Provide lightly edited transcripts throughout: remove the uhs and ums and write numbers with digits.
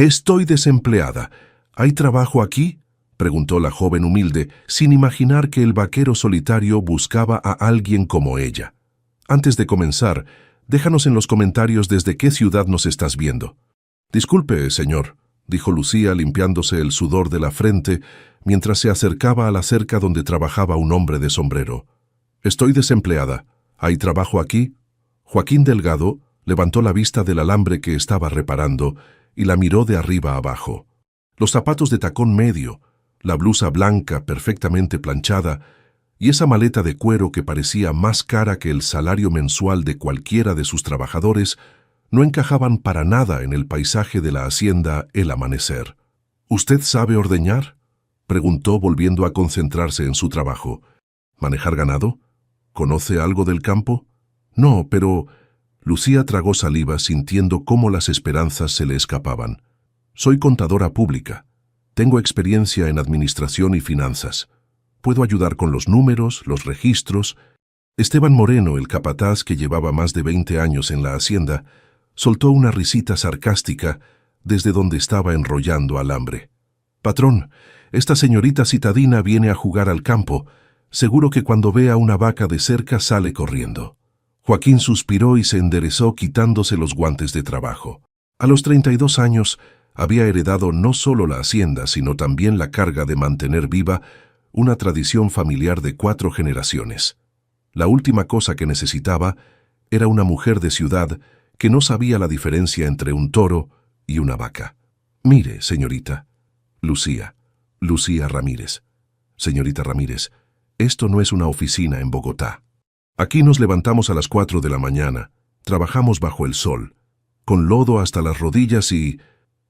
Estoy desempleada. ¿Hay trabajo aquí?, preguntó la joven humilde, sin imaginar que el vaquero solitario buscaba a alguien como ella. Antes de comenzar, déjanos en los comentarios desde qué ciudad nos estás viendo. Disculpe, señor, dijo Lucía limpiándose el sudor de la frente mientras se acercaba a la cerca donde trabajaba un hombre de sombrero. Estoy desempleada. ¿Hay trabajo aquí? Joaquín Delgado levantó la vista del alambre que estaba reparando y la miró de arriba abajo. Los zapatos de tacón medio, la blusa blanca perfectamente planchada y esa maleta de cuero que parecía más cara que el salario mensual de cualquiera de sus trabajadores no encajaban para nada en el paisaje de la hacienda El Amanecer. ¿Usted sabe ordeñar?, preguntó volviendo a concentrarse en su trabajo. ¿Manejar ganado? ¿Conoce algo del campo? No, pero... Lucía tragó saliva sintiendo cómo las esperanzas se le escapaban. Soy contadora pública. Tengo experiencia en administración y finanzas. Puedo ayudar con los números, los registros. Esteban Moreno, el capataz que llevaba más de 20 años en la hacienda, soltó una risita sarcástica desde donde estaba enrollando alambre. Patrón, esta señorita citadina viene a jugar al campo. Seguro que cuando vea una vaca de cerca sale corriendo. Joaquín suspiró y se enderezó quitándose los guantes de trabajo. A los 32 años había heredado no solo la hacienda, sino también la carga de mantener viva una tradición familiar de 4 generaciones. La última cosa que necesitaba era una mujer de ciudad que no sabía la diferencia entre un toro y una vaca. Mire, señorita. Lucía Ramírez. Señorita Ramírez, esto no es una oficina en Bogotá. Aquí nos levantamos a las 4 de la mañana, trabajamos bajo el sol, con lodo hasta las rodillas y...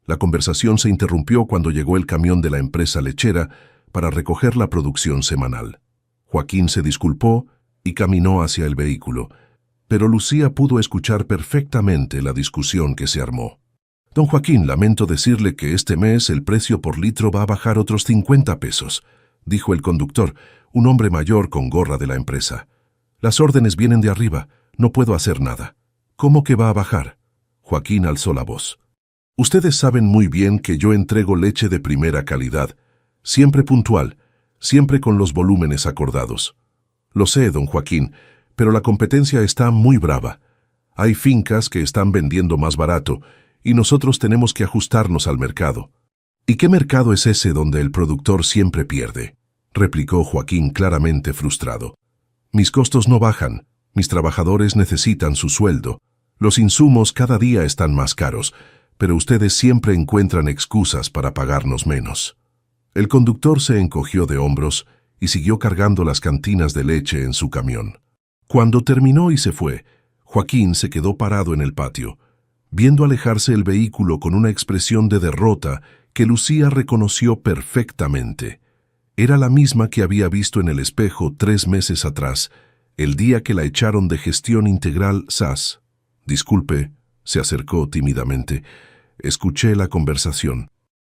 La conversación se interrumpió cuando llegó el camión de la empresa lechera para recoger la producción semanal. Joaquín se disculpó y caminó hacia el vehículo, pero Lucía pudo escuchar perfectamente la discusión que se armó. Don Joaquín, lamento decirle que este mes el precio por litro va a bajar otros 50 pesos, dijo el conductor, un hombre mayor con gorra de la empresa. Las órdenes vienen de arriba, no puedo hacer nada. ¿Cómo que va a bajar? Joaquín alzó la voz. Ustedes saben muy bien que yo entrego leche de primera calidad, siempre puntual, siempre con los volúmenes acordados. Lo sé, don Joaquín, pero la competencia está muy brava. Hay fincas que están vendiendo más barato y nosotros tenemos que ajustarnos al mercado. ¿Y qué mercado es ese donde el productor siempre pierde?, replicó Joaquín claramente frustrado. Mis costos no bajan, mis trabajadores necesitan su sueldo, los insumos cada día están más caros, pero ustedes siempre encuentran excusas para pagarnos menos. El conductor se encogió de hombros y siguió cargando las cantinas de leche en su camión. Cuando terminó y se fue, Joaquín se quedó parado en el patio, viendo alejarse el vehículo con una expresión de derrota que Lucía reconoció perfectamente. Era la misma que había visto en el espejo 3 meses atrás, el día que la echaron de Gestión Integral SAS. Disculpe, se acercó tímidamente. Escuché la conversación.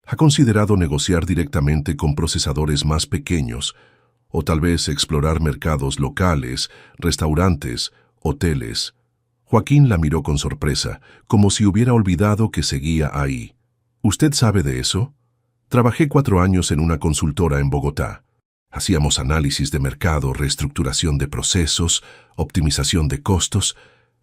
¿Ha considerado negociar directamente con procesadores más pequeños, o tal vez explorar mercados locales, restaurantes, hoteles? Joaquín la miró con sorpresa, como si hubiera olvidado que seguía ahí. ¿Usted sabe de eso? Trabajé 4 años en una consultora en Bogotá. Hacíamos análisis de mercado, reestructuración de procesos, optimización de costos.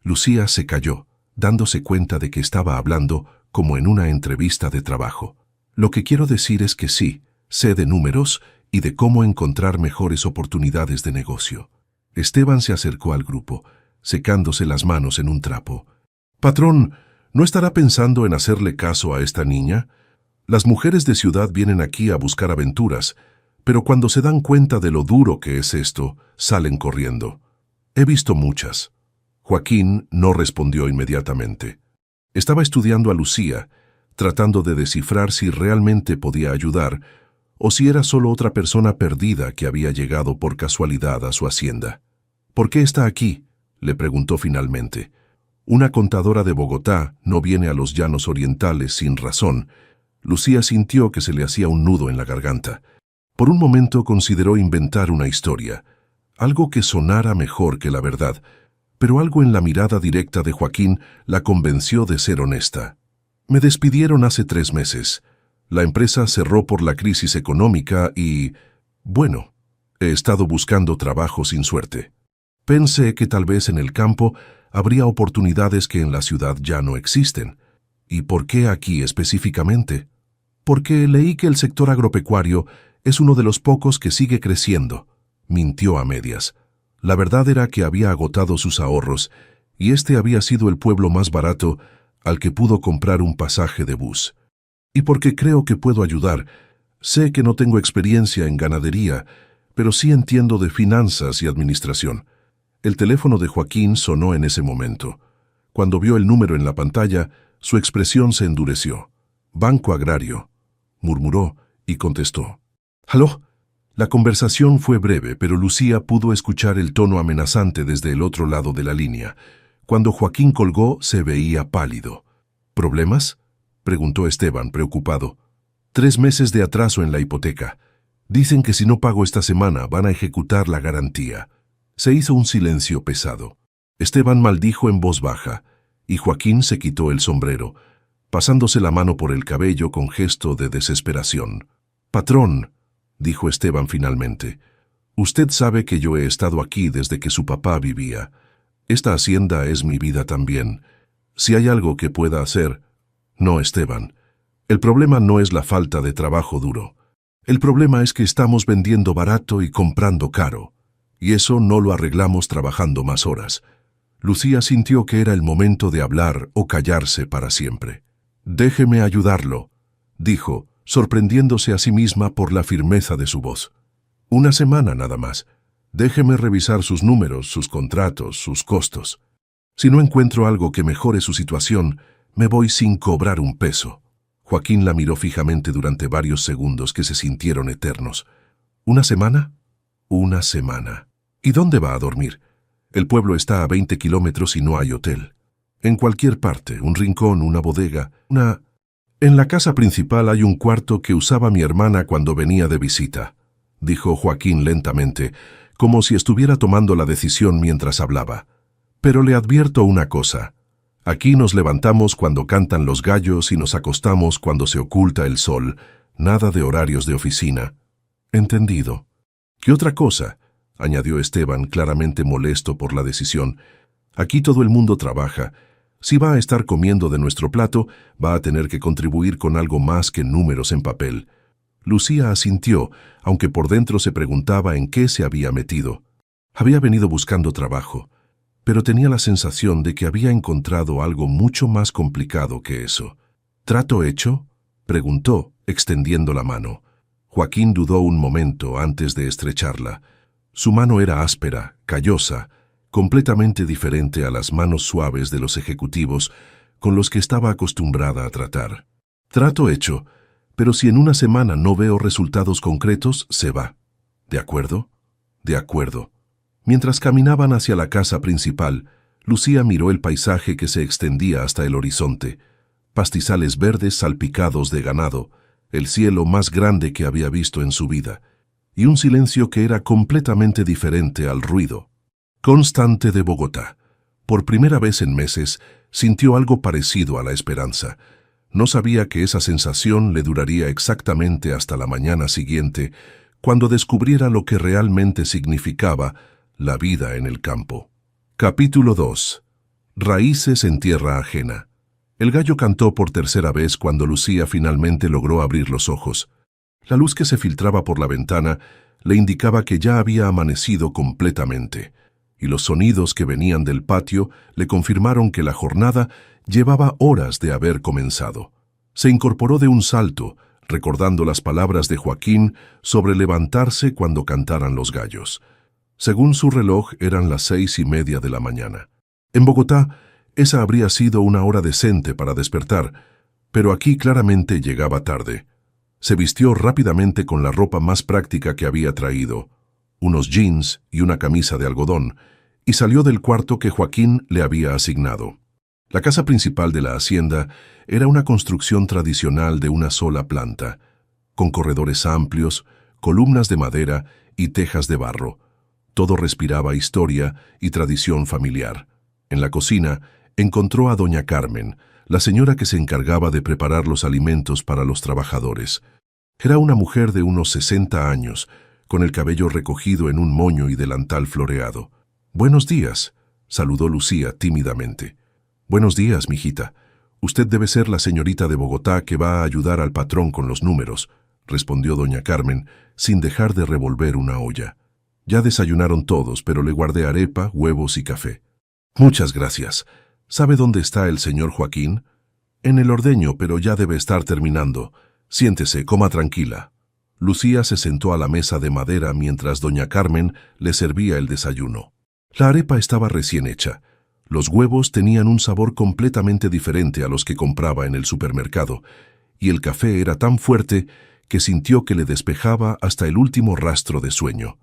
Lucía se calló, dándose cuenta de que estaba hablando como en una entrevista de trabajo. Lo que quiero decir es que sí, sé de números y de cómo encontrar mejores oportunidades de negocio. Esteban se acercó al grupo, secándose las manos en un trapo. Patrón, ¿no estará pensando en hacerle caso a esta niña? Las mujeres de ciudad vienen aquí a buscar aventuras, pero cuando se dan cuenta de lo duro que es esto, salen corriendo. He visto muchas. Joaquín no respondió inmediatamente. Estaba estudiando a Lucía, tratando de descifrar si realmente podía ayudar o si era solo otra persona perdida que había llegado por casualidad a su hacienda. ¿Por qué está aquí?, le preguntó finalmente. Una contadora de Bogotá no viene a los llanos orientales sin razón. Lucía sintió que se le hacía un nudo en la garganta. Por un momento consideró inventar una historia, algo que sonara mejor que la verdad, pero algo en la mirada directa de Joaquín la convenció de ser honesta. Me despidieron hace 3 meses. La empresa cerró por la crisis económica y, bueno, he estado buscando trabajo sin suerte. Pensé que tal vez en el campo habría oportunidades que en la ciudad ya no existen. ¿Y por qué aquí específicamente? Porque leí que el sector agropecuario es uno de los pocos que sigue creciendo. Mintió a medias. La verdad era que había agotado sus ahorros y este había sido el pueblo más barato al que pudo comprar un pasaje de bus. Y porque creo que puedo ayudar. Sé que no tengo experiencia en ganadería, pero sí entiendo de finanzas y administración. El teléfono de Joaquín sonó en ese momento. Cuando vio el número en la pantalla, su expresión se endureció. Banco Agrario, murmuró y contestó. ¿Aló? La conversación fue breve, pero Lucía pudo escuchar el tono amenazante desde el otro lado de la línea. Cuando Joaquín colgó, se veía pálido. ¿Problemas?, preguntó Esteban, preocupado. 3 meses de atraso en la hipoteca. Dicen que si no pago esta semana van a ejecutar la garantía. Se hizo un silencio pesado. Esteban maldijo en voz baja, y Joaquín se quitó el sombrero, pasándose la mano por el cabello con gesto de desesperación. «Patrón», dijo Esteban finalmente, «usted sabe que yo he estado aquí desde que su papá vivía. Esta hacienda es mi vida también. Si hay algo que pueda hacer...» «No, Esteban. El problema no es la falta de trabajo duro. El problema es que estamos vendiendo barato y comprando caro. Y eso no lo arreglamos trabajando más horas». Lucía sintió que era el momento de hablar o callarse para siempre. «Déjeme ayudarlo», dijo, sorprendiéndose a sí misma por la firmeza de su voz. «Una semana nada más. Déjeme revisar sus números, sus contratos, sus costos. Si no encuentro algo que mejore su situación, me voy sin cobrar un peso». Joaquín la miró fijamente durante varios segundos que se sintieron eternos. «¿Una semana? Una semana. ¿Y dónde va a dormir? El pueblo está a 20 kilómetros y no hay hotel. En cualquier parte, un rincón, una bodega, una... En la casa principal hay un cuarto que usaba mi hermana cuando venía de visita», dijo Joaquín lentamente, como si estuviera tomando la decisión mientras hablaba. «Pero le advierto una cosa. Aquí nos levantamos cuando cantan los gallos y nos acostamos cuando se oculta el sol. Nada de horarios de oficina». «Entendido». «¿Qué otra cosa?», añadió Esteban, claramente molesto por la decisión. «Aquí todo el mundo trabaja. Si va a estar comiendo de nuestro plato, va a tener que contribuir con algo más que números en papel». Lucía asintió, aunque por dentro se preguntaba en qué se había metido. Había venido buscando trabajo, pero tenía la sensación de que había encontrado algo mucho más complicado que eso. «¿Trato hecho?», preguntó, extendiendo la mano. Joaquín dudó un momento antes de estrecharla. Su mano era áspera, callosa, completamente diferente a las manos suaves de los ejecutivos con los que estaba acostumbrada a tratar. «Trato hecho, pero si en una semana no veo resultados concretos, se va». «¿De acuerdo?». «De acuerdo». Mientras caminaban hacia la casa principal, Lucía miró el paisaje que se extendía hasta el horizonte. Pastizales verdes salpicados de ganado, el cielo más grande que había visto en su vida, y un silencio que era completamente diferente al ruido constante de Bogotá. Por primera vez en meses, sintió algo parecido a la esperanza. No sabía que esa sensación le duraría exactamente hasta la mañana siguiente, cuando descubriera lo que realmente significaba la vida en el campo. Capítulo 2. Raíces en tierra ajena. El gallo cantó por tercera vez cuando Lucía finalmente logró abrir los ojos. La luz que se filtraba por la ventana le indicaba que ya había amanecido completamente, y los sonidos que venían del patio le confirmaron que la jornada llevaba horas de haber comenzado. Se incorporó de un salto, recordando las palabras de Joaquín sobre levantarse cuando cantaran los gallos. Según su reloj, eran las 6:30 de la mañana. En Bogotá, esa habría sido una hora decente para despertar, pero aquí claramente llegaba tarde. Se vistió rápidamente con la ropa más práctica que había traído, unos jeans y una camisa de algodón, y salió del cuarto que Joaquín le había asignado. La casa principal de la hacienda era una construcción tradicional de una sola planta, con corredores amplios, columnas de madera y tejas de barro. Todo respiraba historia y tradición familiar. En la cocina encontró a doña Carmen, la señora que se encargaba de preparar los alimentos para los trabajadores. Era una mujer de unos 60 años, con el cabello recogido en un moño y delantal floreado. «Buenos días», saludó Lucía tímidamente. «Buenos días, mijita. Usted debe ser la señorita de Bogotá que va a ayudar al patrón con los números», respondió doña Carmen, sin dejar de revolver una olla. «Ya desayunaron todos, pero le guardé arepa, huevos y café». «Muchas gracias. ¿Sabe dónde está el señor Joaquín?» «En el ordeño, pero ya debe estar terminando. Siéntese, coma tranquila». Lucía se sentó a la mesa de madera mientras doña Carmen le servía el desayuno. La arepa estaba recién hecha. Los huevos tenían un sabor completamente diferente a los que compraba en el supermercado, y el café era tan fuerte que sintió que le despejaba hasta el último rastro de sueño.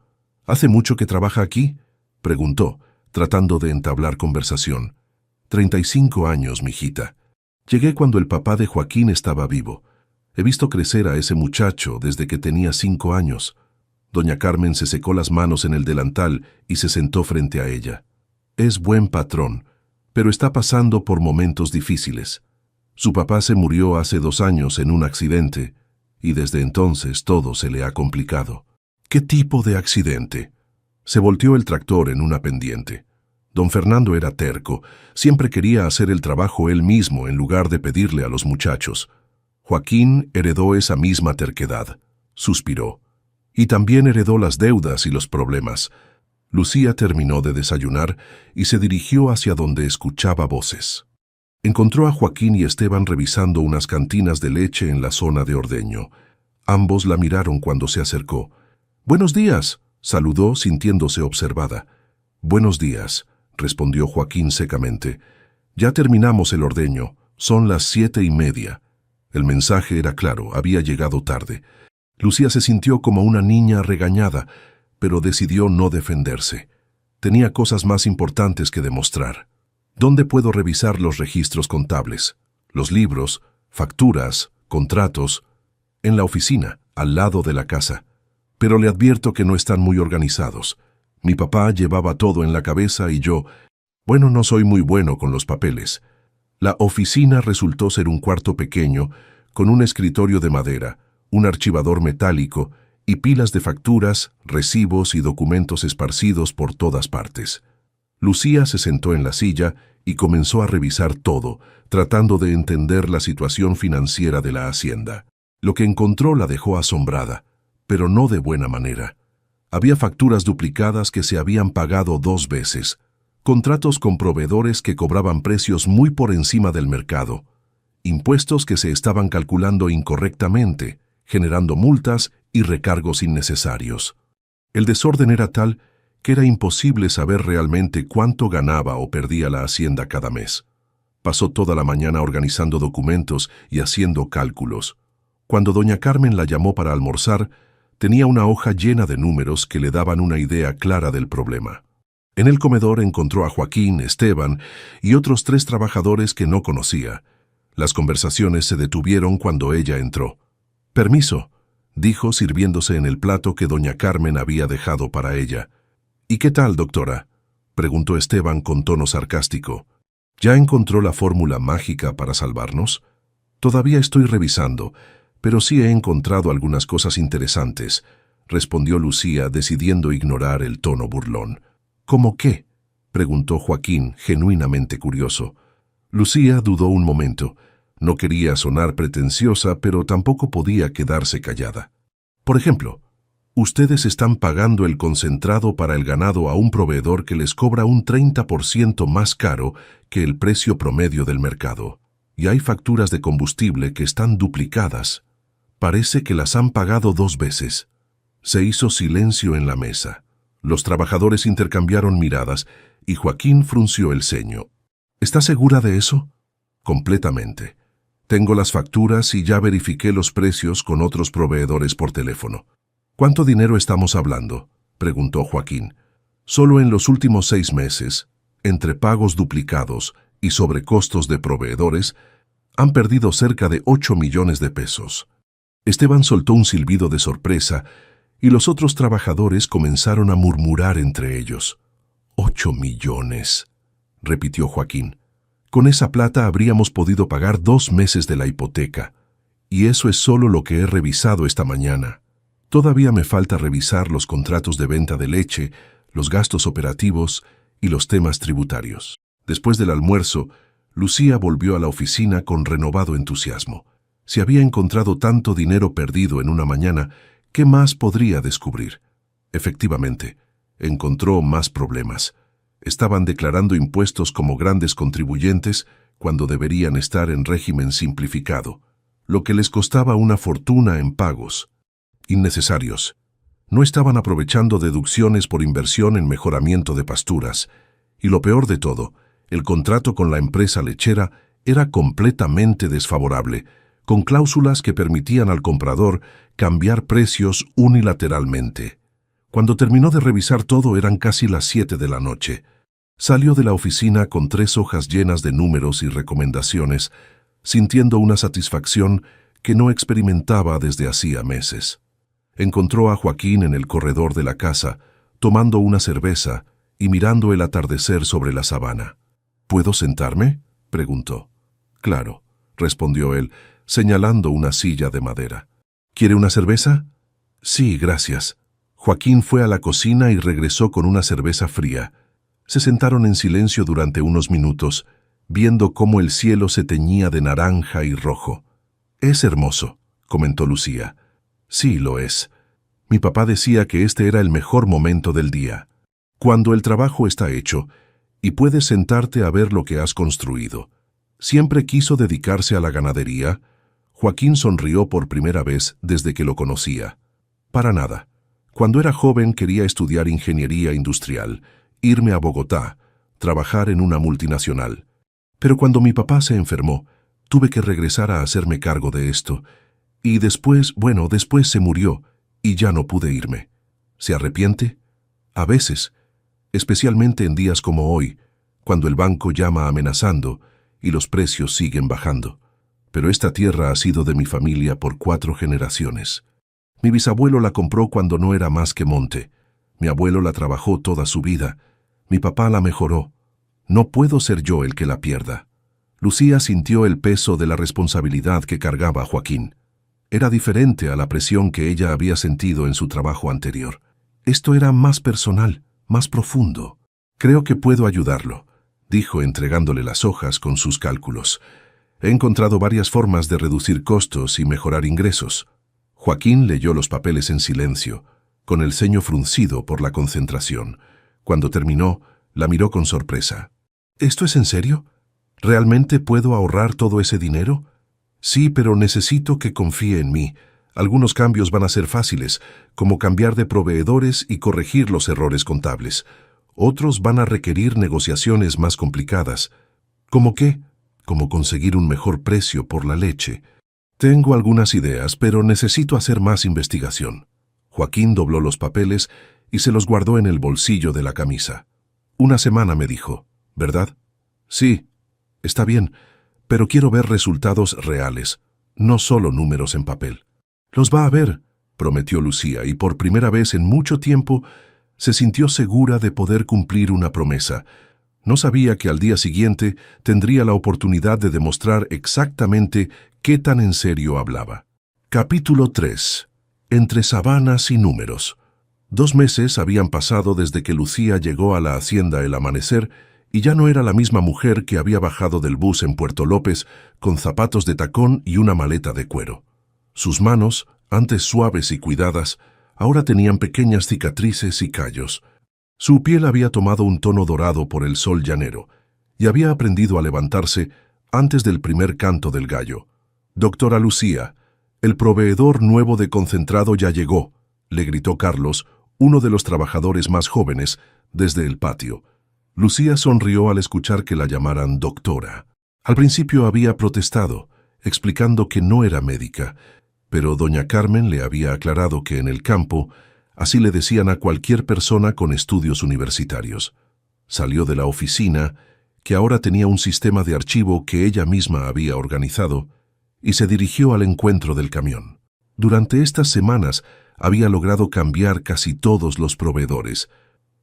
«¿Hace mucho que trabaja aquí?», preguntó, tratando de entablar conversación. 35 años, mijita. Llegué cuando el papá de Joaquín estaba vivo. He visto crecer a ese muchacho desde que tenía 5 años. Doña Carmen se secó las manos en el delantal y se sentó frente a ella. Es buen patrón, pero está pasando por momentos difíciles. Su papá se murió hace 2 años en un accidente, y desde entonces todo se le ha complicado. ¿Qué tipo de accidente? Se volteó el tractor en una pendiente. Don Fernando era terco, siempre quería hacer el trabajo él mismo en lugar de pedirle a los muchachos. Joaquín heredó esa misma terquedad. Suspiró. Y también heredó las deudas y los problemas. Lucía terminó de desayunar y se dirigió hacia donde escuchaba voces. Encontró a Joaquín y Esteban revisando unas cantinas de leche en la zona de ordeño. Ambos la miraron cuando se acercó. «Buenos días», saludó sintiéndose observada. «Buenos días», respondió Joaquín secamente. «Ya terminamos el ordeño. Son las 7:30». El mensaje era claro, había llegado tarde. Lucía se sintió como una niña regañada, pero decidió no defenderse. Tenía cosas más importantes que demostrar. ¿Dónde puedo revisar los registros contables? Los libros, facturas, contratos. En la oficina, al lado de la casa. Pero le advierto que no están muy organizados. Mi papá llevaba todo en la cabeza y yo, bueno, no soy muy bueno con los papeles. La oficina resultó ser un cuarto pequeño, con un escritorio de madera, un archivador metálico y pilas de facturas, recibos y documentos esparcidos por todas partes. Lucía se sentó en la silla y comenzó a revisar todo, tratando de entender la situación financiera de la hacienda. Lo que encontró la dejó asombrada, pero no de buena manera. Había facturas duplicadas que se habían pagado 2 veces, contratos con proveedores que cobraban precios muy por encima del mercado, impuestos que se estaban calculando incorrectamente, generando multas y recargos innecesarios. El desorden era tal que era imposible saber realmente cuánto ganaba o perdía la hacienda cada mes. Pasó toda la mañana organizando documentos y haciendo cálculos. Cuando doña Carmen la llamó para almorzar, tenía una hoja llena de números que le daban una idea clara del problema. En el comedor encontró a Joaquín, Esteban y otros 3 trabajadores que no conocía. Las conversaciones se detuvieron cuando ella entró. «Permiso», dijo sirviéndose en el plato que doña Carmen había dejado para ella. «¿Y qué tal, doctora?», preguntó Esteban con tono sarcástico. «¿Ya encontró la fórmula mágica para salvarnos?». «Todavía estoy revisando, pero sí he encontrado algunas cosas interesantes», respondió Lucía, decidiendo ignorar el tono burlón. «¿Cómo qué?», preguntó Joaquín, genuinamente curioso. Lucía dudó un momento. No quería sonar pretenciosa, pero tampoco podía quedarse callada. «Por ejemplo, ustedes están pagando el concentrado para el ganado a un proveedor que les cobra un 30% más caro que el precio promedio del mercado. Y hay facturas de combustible que están duplicadas. Parece que las han pagado 2 veces». Se hizo silencio en la mesa. Los trabajadores intercambiaron miradas y Joaquín frunció el ceño. «¿Está segura de eso?». «Completamente. Tengo las facturas y ya verifiqué los precios con otros proveedores por teléfono». «¿Cuánto dinero estamos hablando?», preguntó Joaquín. «Solo en los últimos 6 meses, entre pagos duplicados y sobrecostos de proveedores, han perdido cerca de 8 millones de pesos». Esteban soltó un silbido de sorpresa y los otros trabajadores comenzaron a murmurar entre ellos. «8 millones», repitió Joaquín. Con esa plata habríamos podido pagar 2 meses de la hipoteca. Y eso es solo lo que he revisado esta mañana. Todavía me falta revisar los contratos de venta de leche, los gastos operativos y los temas tributarios. Después del almuerzo, Lucía volvió a la oficina con renovado entusiasmo. Si había encontrado tanto dinero perdido en una mañana, ¿qué más podría descubrir? Efectivamente, encontró más problemas. Estaban declarando impuestos como grandes contribuyentes cuando deberían estar en régimen simplificado, lo que les costaba una fortuna en pagos innecesarios. No estaban aprovechando deducciones por inversión en mejoramiento de pasturas. Y lo peor de todo, el contrato con la empresa lechera era completamente desfavorable, con cláusulas que permitían al comprador cambiar precios unilateralmente. Cuando terminó de revisar todo eran casi las 7 de la noche. Salió de la oficina con 3 hojas llenas de números y recomendaciones, sintiendo una satisfacción que no experimentaba desde hacía meses. Encontró a Joaquín en el corredor de la casa, tomando una cerveza y mirando el atardecer sobre la sabana. ¿Puedo sentarme?, preguntó. Claro, respondió él, señalando una silla de madera. ¿Quiere una cerveza? Sí, gracias. Joaquín fue a la cocina y regresó con una cerveza fría. Se sentaron en silencio durante unos minutos, viendo cómo el cielo se teñía de naranja y rojo. Es hermoso, comentó Lucía. Sí, lo es. Mi papá decía que este era el mejor momento del día. Cuando el trabajo está hecho y puedes sentarte a ver lo que has construido. Siempre quiso dedicarse a la ganadería. Joaquín sonrió por primera vez desde que lo conocía. Para nada. Cuando era joven quería estudiar ingeniería industrial, irme a Bogotá, trabajar en una multinacional. Pero cuando mi papá se enfermó, tuve que regresar a hacerme cargo de esto. Y después se murió y ya no pude irme. ¿Se arrepiente? A veces, especialmente en días como hoy, cuando el banco llama amenazando y los precios siguen bajando. Pero esta tierra ha sido de mi familia por 4 generaciones. Mi bisabuelo la compró cuando no era más que monte. Mi abuelo la trabajó toda su vida. Mi papá la mejoró. No puedo ser yo el que la pierda. Lucía sintió el peso de la responsabilidad que cargaba Joaquín. Era diferente a la presión que ella había sentido en su trabajo anterior. Esto era más personal, más profundo. Creo que puedo ayudarlo, dijo entregándole las hojas con sus cálculos. He encontrado varias formas de reducir costos y mejorar ingresos. Joaquín leyó los papeles en silencio, con el ceño fruncido por la concentración. Cuando terminó, la miró con sorpresa. ¿Esto es en serio? ¿Realmente puedo ahorrar todo ese dinero? Sí, pero necesito que confíe en mí. Algunos cambios van a ser fáciles, como cambiar de proveedores y corregir los errores contables. Otros van a requerir negociaciones más complicadas. ¿Cómo qué? Como conseguir un mejor precio por la leche. Tengo algunas ideas, pero necesito hacer más investigación. Joaquín dobló los papeles y se los guardó en el bolsillo de la camisa. 1 semana, me dijo, ¿verdad? Sí, está bien, pero quiero ver resultados reales, no solo números en papel. Los va a ver, prometió Lucía, y por primera vez en mucho tiempo se sintió segura de poder cumplir una promesa. No sabía que al día siguiente tendría la oportunidad de demostrar exactamente qué tan en serio hablaba. Capítulo 3. Entre sabanas y números. 2 meses habían pasado desde que Lucía llegó a la hacienda el amanecer y ya no era la misma mujer que había bajado del bus en Puerto López con zapatos de tacón y una maleta de cuero. Sus manos, antes suaves y cuidadas, ahora tenían pequeñas cicatrices y callos. Su piel había tomado un tono dorado por el sol llanero y había aprendido a levantarse antes del primer canto del gallo. «Doctora Lucía, el proveedor nuevo de concentrado ya llegó», le gritó Carlos, uno de los trabajadores más jóvenes, desde el patio. Lucía sonrió al escuchar que la llamaran doctora. Al principio había protestado, explicando que no era médica, pero doña Carmen le había aclarado que en el campo así le decían a cualquier persona con estudios universitarios. Salió de la oficina, que ahora tenía un sistema de archivo que ella misma había organizado, y se dirigió al encuentro del camión. Durante estas semanas había logrado cambiar casi todos los proveedores,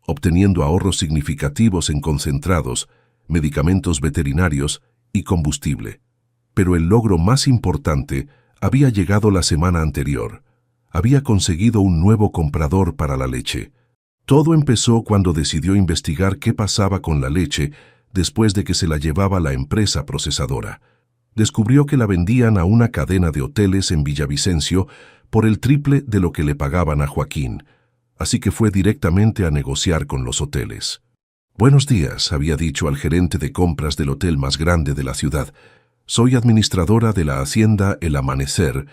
obteniendo ahorros significativos en concentrados, medicamentos veterinarios y combustible. Pero el logro más importante había llegado la semana anterior. Había conseguido un nuevo comprador para la leche. Todo empezó cuando decidió investigar qué pasaba con la leche después de que se la llevaba la empresa procesadora. Descubrió que la vendían a una cadena de hoteles en Villavicencio por el triple de lo que le pagaban a Joaquín, así que fue directamente a negociar con los hoteles. «Buenos días», había dicho al gerente de compras del hotel más grande de la ciudad. «Soy administradora de la hacienda El Amanecer.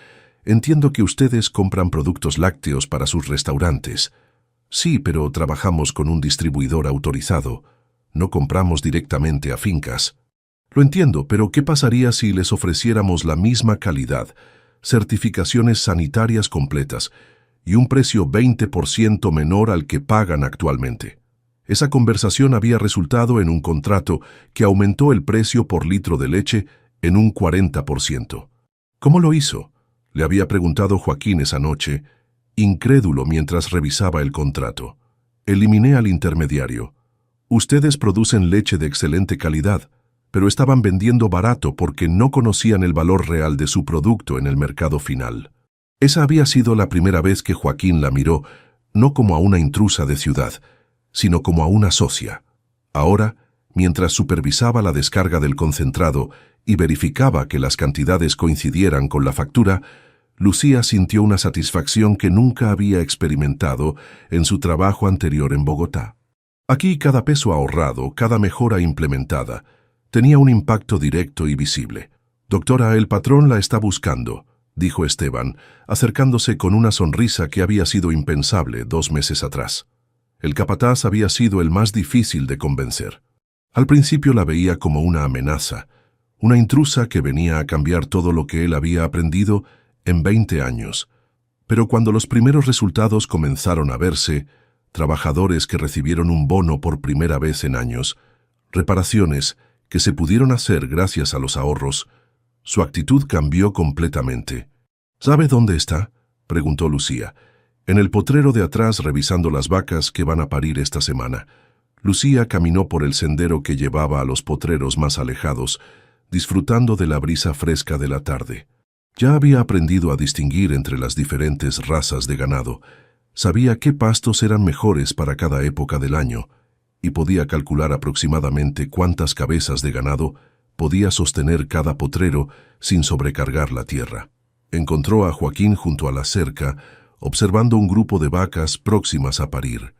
Entiendo que ustedes compran productos lácteos para sus restaurantes». «Sí, pero trabajamos con un distribuidor autorizado. No compramos directamente a fincas». «Lo entiendo, pero ¿qué pasaría si les ofreciéramos la misma calidad, certificaciones sanitarias completas y un precio 20% menor al que pagan actualmente?» Esa conversación había resultado en un contrato que aumentó el precio por litro de leche en un 40%. «¿Cómo lo hizo?», le había preguntado Joaquín esa noche, incrédulo mientras revisaba el contrato. «Eliminé al intermediario. Ustedes producen leche de excelente calidad, pero estaban vendiendo barato porque no conocían el valor real de su producto en el mercado final». Esa había sido la primera vez que Joaquín la miró, no como a una intrusa de ciudad, sino como a una socia. Ahora, mientras supervisaba la descarga del concentrado y verificaba que las cantidades coincidieran con la factura, Lucía sintió una satisfacción que nunca había experimentado en su trabajo anterior en Bogotá. Aquí cada peso ahorrado, cada mejora implementada, tenía un impacto directo y visible. «Doctora, el patrón la está buscando», dijo Esteban, acercándose con una sonrisa que había sido impensable 2 meses atrás. El capataz había sido el más difícil de convencer. Al principio la veía como una amenaza, una intrusa que venía a cambiar todo lo que él había aprendido en 20 años. Pero cuando los primeros resultados comenzaron a verse, trabajadores que recibieron un bono por primera vez en años, reparaciones que se pudieron hacer gracias a los ahorros, su actitud cambió completamente. «¿Sabe dónde está?», preguntó Lucía. «En el potrero de atrás revisando las vacas que van a parir esta semana». Lucía caminó por el sendero que llevaba a los potreros más alejados, disfrutando de la brisa fresca de la tarde. Ya había aprendido a distinguir entre las diferentes razas de ganado. Sabía qué pastos eran mejores para cada época del año y podía calcular aproximadamente cuántas cabezas de ganado podía sostener cada potrero sin sobrecargar la tierra. Encontró a Joaquín junto a la cerca, observando un grupo de vacas próximas a parir.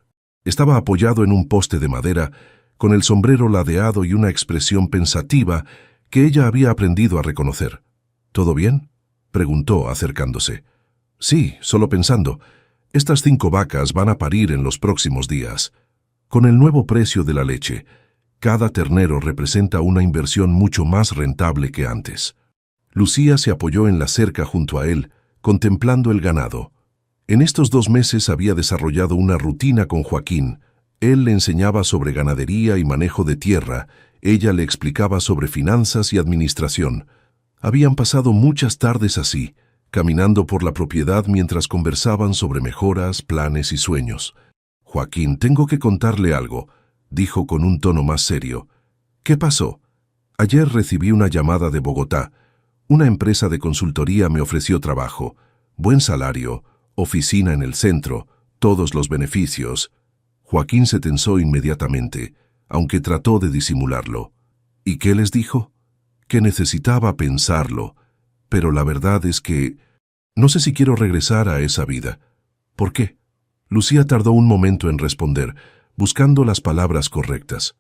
Estaba apoyado en un poste de madera, con el sombrero ladeado y una expresión pensativa que ella había aprendido a reconocer. «¿Todo bien?», preguntó acercándose. «Sí, solo pensando. Estas 5 vacas van a parir en los próximos días. Con el nuevo precio de la leche, cada ternero representa una inversión mucho más rentable que antes». Lucía se apoyó en la cerca junto a él, contemplando el ganado. En estos 2 meses había desarrollado una rutina con Joaquín. Él le enseñaba sobre ganadería y manejo de tierra, ella le explicaba sobre finanzas y administración. Habían pasado muchas tardes así, caminando por la propiedad mientras conversaban sobre mejoras, planes y sueños. «Joaquín, tengo que contarle algo», dijo con un tono más serio. «¿Qué pasó?». «Ayer recibí una llamada de Bogotá. Una empresa de consultoría me ofreció trabajo, buen salario, oficina en el centro, todos los beneficios». Joaquín se tensó inmediatamente, aunque trató de disimularlo. «¿Y qué les dijo?». «Que necesitaba pensarlo, pero la verdad es que no sé si quiero regresar a esa vida». «¿Por qué?». Lucía tardó un momento en responder, buscando las palabras correctas.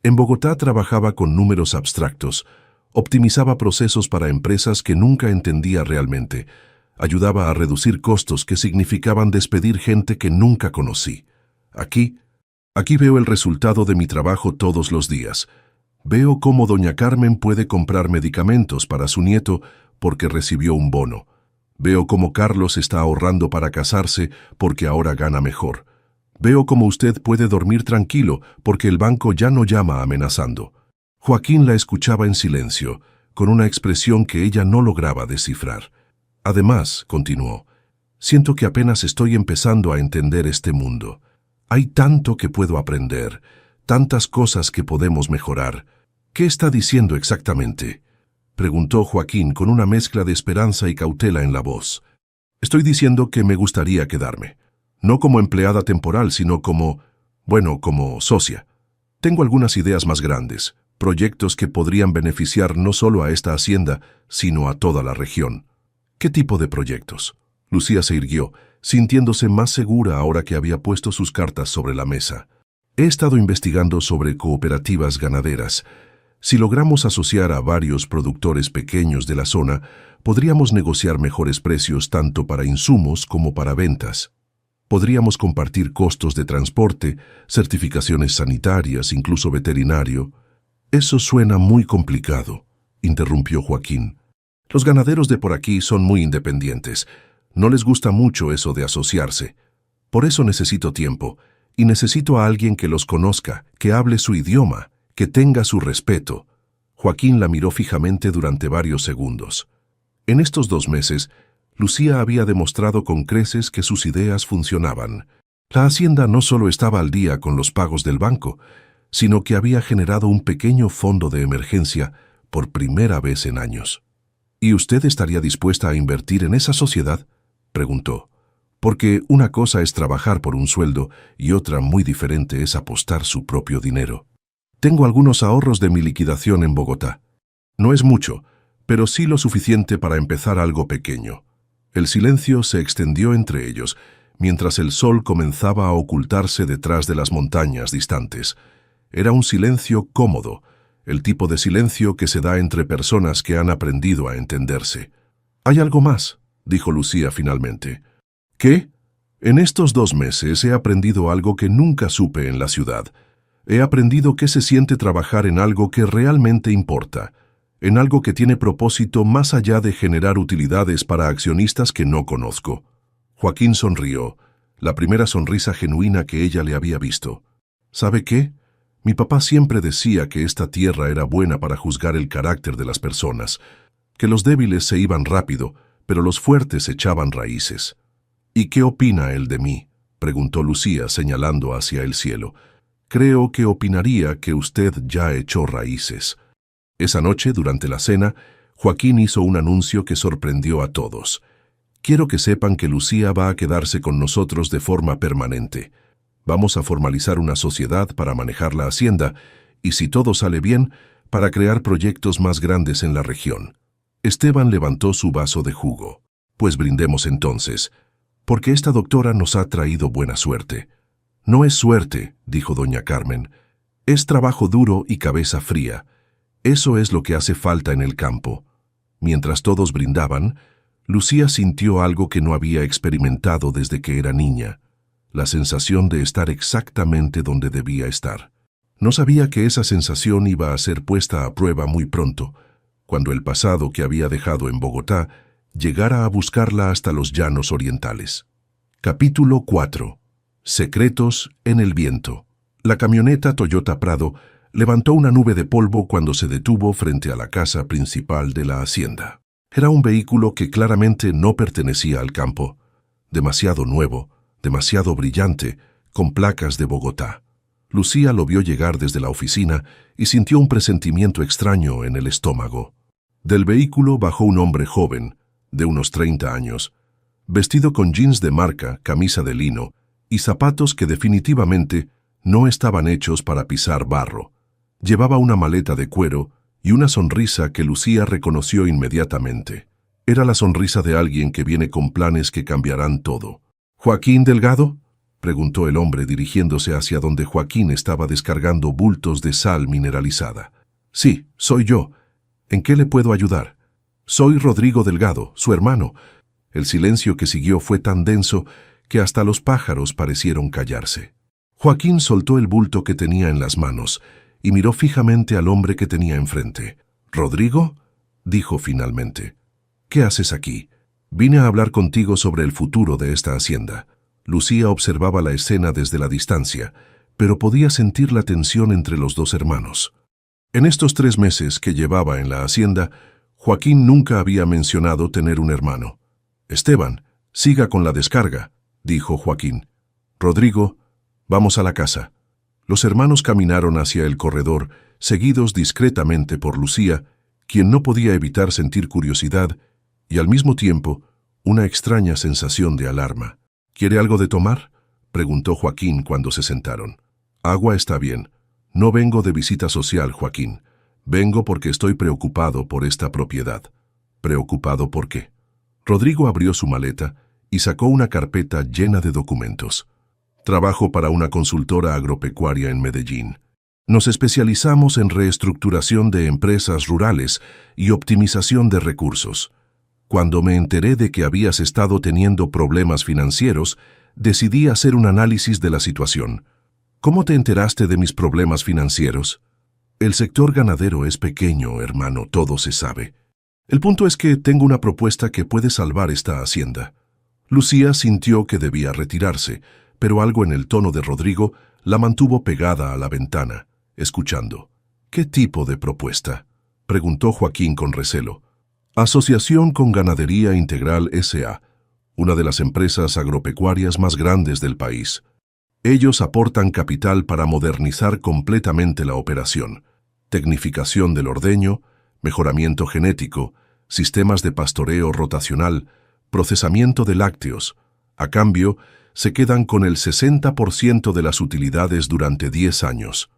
En Bogotá trabajaba con números abstractos, optimizaba procesos para empresas que nunca entendía realmente, ayudaba a reducir costos que significaban despedir gente que nunca conocí. Aquí veo el resultado de mi trabajo todos los días. Veo cómo doña Carmen puede comprar medicamentos para su nieto porque recibió un bono. Veo cómo Carlos está ahorrando para casarse porque ahora gana mejor. Veo cómo usted puede dormir tranquilo porque el banco ya no llama amenazando». Joaquín la escuchaba en silencio, con una expresión que ella no lograba descifrar. «Además», continuó, «siento que apenas estoy empezando a entender este mundo. Hay tanto que puedo aprender, tantas cosas que podemos mejorar. ¿Qué está diciendo exactamente?, preguntó Joaquín con una mezcla de esperanza y cautela en la voz. Estoy diciendo que me gustaría quedarme. No como empleada temporal, sino como socia. Tengo algunas ideas más grandes, proyectos que podrían beneficiar no solo a esta hacienda, sino a toda la región. ¿Qué tipo de proyectos? Lucía se irguió, sintiéndose más segura ahora que había puesto sus cartas sobre la mesa. He estado investigando sobre cooperativas ganaderas. Si logramos asociar a varios productores pequeños de la zona, podríamos negociar mejores precios tanto para insumos como para ventas. Podríamos compartir costos de transporte, certificaciones sanitarias, incluso veterinario. Eso suena muy complicado, interrumpió Joaquín. Los ganaderos de por aquí son muy independientes. No les gusta mucho eso de asociarse. Por eso necesito tiempo, y necesito a alguien que los conozca, que hable su idioma, que tenga su respeto. Joaquín la miró fijamente durante varios segundos. En estos 2 meses, Lucía había demostrado con creces que sus ideas funcionaban. La hacienda no solo estaba al día con los pagos del banco, sino que había generado un pequeño fondo de emergencia por primera vez en años. ¿Y usted estaría dispuesta a invertir en esa sociedad?, preguntó. Porque una cosa es trabajar por un sueldo y otra muy diferente es apostar su propio dinero. Tengo algunos ahorros de mi liquidación en Bogotá. No es mucho, pero sí lo suficiente para empezar algo pequeño. El silencio se extendió entre ellos, mientras el sol comenzaba a ocultarse detrás de las montañas distantes. Era un silencio cómodo, el tipo de silencio que se da entre personas que han aprendido a entenderse. «Hay algo más», dijo Lucía finalmente. «¿Qué? En estos 2 meses he aprendido algo que nunca supe en la ciudad. He aprendido qué se siente trabajar en algo que realmente importa, en algo que tiene propósito más allá de generar utilidades para accionistas que no conozco». Joaquín sonrió, la primera sonrisa genuina que ella le había visto. «¿Sabe qué? Mi papá siempre decía que esta tierra era buena para juzgar el carácter de las personas, que los débiles se iban rápido, pero los fuertes echaban raíces». «¿Y qué opina él de mí?», preguntó Lucía señalando hacia el cielo. «Creo que opinaría que usted ya echó raíces». Esa noche, durante la cena, Joaquín hizo un anuncio que sorprendió a todos. «Quiero que sepan que Lucía va a quedarse con nosotros de forma permanente. Vamos a formalizar una sociedad para manejar la hacienda y, si todo sale bien, para crear proyectos más grandes en la región». Esteban levantó su vaso de jugo. «Pues brindemos entonces, porque esta doctora nos ha traído buena suerte». «No es suerte», dijo doña Carmen. «Es trabajo duro y cabeza fría. Eso es lo que hace falta en el campo». Mientras todos brindaban, Lucía sintió algo que no había experimentado desde que era niña, la sensación de estar exactamente donde debía estar. No sabía que esa sensación iba a ser puesta a prueba muy pronto, cuando el pasado que había dejado en Bogotá llegara a buscarla hasta los llanos orientales. Capítulo 4. Secretos en el viento. La camioneta Toyota Prado levantó una nube de polvo cuando se detuvo frente a la casa principal de la hacienda. Era un vehículo que claramente no pertenecía al campo. Demasiado nuevo, demasiado brillante, con placas de Bogotá. Lucía lo vio llegar desde la oficina y sintió un presentimiento extraño en el estómago. Del vehículo bajó un hombre joven, de unos 30 años, vestido con jeans de marca, camisa de lino y zapatos que definitivamente no estaban hechos para pisar barro. Llevaba una maleta de cuero y una sonrisa que Lucía reconoció inmediatamente. Era la sonrisa de alguien que viene con planes que cambiarán todo. «¿Joaquín Delgado?», preguntó el hombre dirigiéndose hacia donde Joaquín estaba descargando bultos de sal mineralizada. «Sí, soy yo. ¿En qué le puedo ayudar?». «Soy Rodrigo Delgado, su hermano». El silencio que siguió fue tan denso que hasta los pájaros parecieron callarse. Joaquín soltó el bulto que tenía en las manos y miró fijamente al hombre que tenía enfrente. «¿Rodrigo?», dijo finalmente. «¿Qué haces aquí?». «Vine a hablar contigo sobre el futuro de esta hacienda». Lucía observaba la escena desde la distancia, pero podía sentir la tensión entre los dos hermanos. En estos 3 meses que llevaba en la hacienda, Joaquín nunca había mencionado tener un hermano. «Esteban, siga con la descarga», dijo Joaquín. «Rodrigo, vamos a la casa». Los hermanos caminaron hacia el corredor, seguidos discretamente por Lucía, quien no podía evitar sentir curiosidad y al mismo tiempo una extraña sensación de alarma. ¿Quiere algo de tomar?, preguntó Joaquín cuando se sentaron. Agua está bien. No vengo de visita social, Joaquín. Vengo porque estoy preocupado por esta propiedad. ¿Preocupado por qué? Rodrigo abrió su maleta y sacó una carpeta llena de documentos. Trabajo para una consultora agropecuaria en Medellín. Nos especializamos en reestructuración de empresas rurales y optimización de recursos. Cuando me enteré de que habías estado teniendo problemas financieros, decidí hacer un análisis de la situación. ¿Cómo te enteraste de mis problemas financieros? El sector ganadero es pequeño, hermano, todo se sabe. El punto es que tengo una propuesta que puede salvar esta hacienda. Lucía sintió que debía retirarse, pero algo en el tono de Rodrigo la mantuvo pegada a la ventana, escuchando. ¿Qué tipo de propuesta?, preguntó Joaquín con recelo. Asociación con Ganadería Integral S.A., una de las empresas agropecuarias más grandes del país. Ellos aportan capital para modernizar completamente la operación, tecnificación del ordeño, mejoramiento genético, sistemas de pastoreo rotacional, procesamiento de lácteos. A cambio, se quedan con el 60% de las utilidades durante 10 años.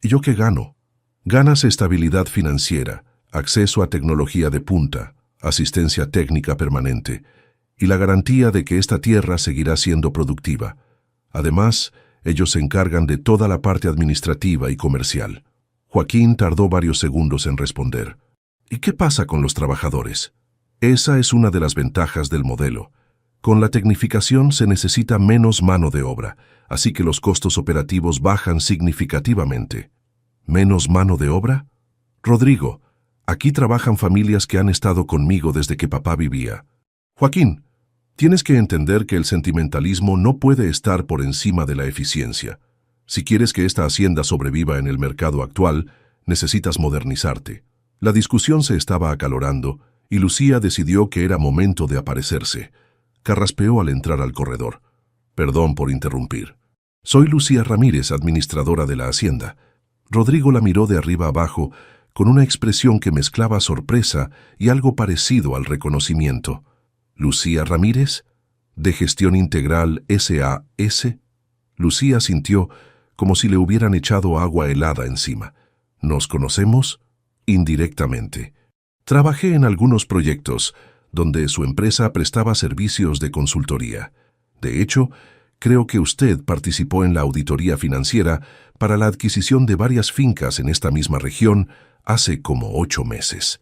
¿Y yo qué gano? Ganas estabilidad financiera, acceso a tecnología de punta, asistencia técnica permanente y la garantía de que esta tierra seguirá siendo productiva. Además, ellos se encargan de toda la parte administrativa y comercial. Joaquín tardó varios segundos en responder. ¿Y qué pasa con los trabajadores? Esa es una de las ventajas del modelo. Con la tecnificación se necesita menos mano de obra, así que los costos operativos bajan significativamente. ¿Menos mano de obra? Rodrigo, aquí trabajan familias que han estado conmigo desde que papá vivía. Joaquín, tienes que entender que el sentimentalismo no puede estar por encima de la eficiencia. Si quieres que esta hacienda sobreviva en el mercado actual, necesitas modernizarte. La discusión se estaba acalorando y Lucía decidió que era momento de aparecerse. Carraspeó al entrar al corredor. Perdón por interrumpir. Soy Lucía Ramírez, administradora de la hacienda. Rodrigo la miró de arriba abajo con una expresión que mezclaba sorpresa y algo parecido al reconocimiento. ¿Lucía Ramírez? ¿De Gestión Integral S.A.S.? Lucía sintió como si le hubieran echado agua helada encima. ¿Nos conocemos? Indirectamente. Trabajé en algunos proyectos donde su empresa prestaba servicios de consultoría. De hecho, creo que usted participó en la auditoría financiera para la adquisición de varias fincas en esta misma región hace como 8 meses.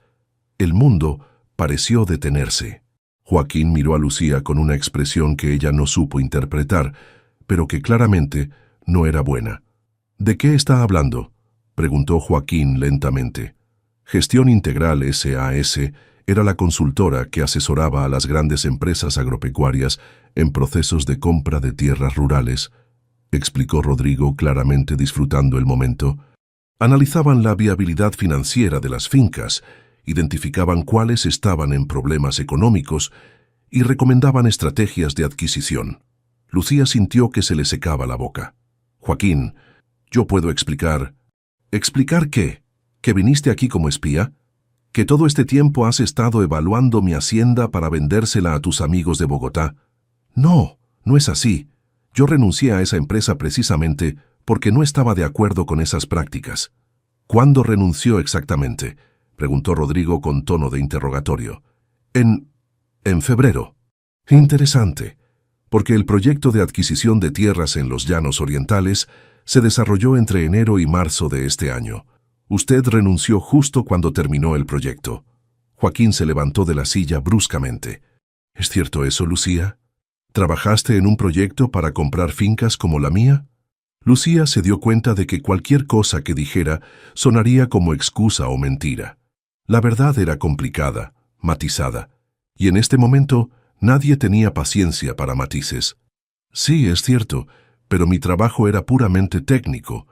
El mundo pareció detenerse. Joaquín miró a Lucía con una expresión que ella no supo interpretar, pero que claramente no era buena. ¿De qué está hablando?, preguntó Joaquín lentamente. Gestión Integral S.A.S. era la consultora que asesoraba a las grandes empresas agropecuarias en procesos de compra de tierras rurales, explicó Rodrigo claramente disfrutando el momento. Analizaban la viabilidad financiera de las fincas, identificaban cuáles estaban en problemas económicos y recomendaban estrategias de adquisición. Lucía sintió que se le secaba la boca. Joaquín, yo puedo explicar. ¿Explicar qué? ¿Que viniste aquí como espía? ¿Que todo este tiempo has estado evaluando mi hacienda para vendérsela a tus amigos de Bogotá? No, no es así. Yo renuncié a esa empresa precisamente porque no estaba de acuerdo con esas prácticas. ¿Cuándo renunció exactamente?, preguntó Rodrigo con tono de interrogatorio. En febrero. Interesante, porque el proyecto de adquisición de tierras en los Llanos Orientales se desarrolló entre enero y marzo de este año. Usted renunció justo cuando terminó el proyecto. Joaquín se levantó de la silla bruscamente. ¿Es cierto eso, Lucía? ¿Trabajaste en un proyecto para comprar fincas como la mía? Lucía se dio cuenta de que cualquier cosa que dijera sonaría como excusa o mentira. La verdad era complicada, matizada, y en este momento nadie tenía paciencia para matices. Sí, es cierto, pero mi trabajo era puramente técnico.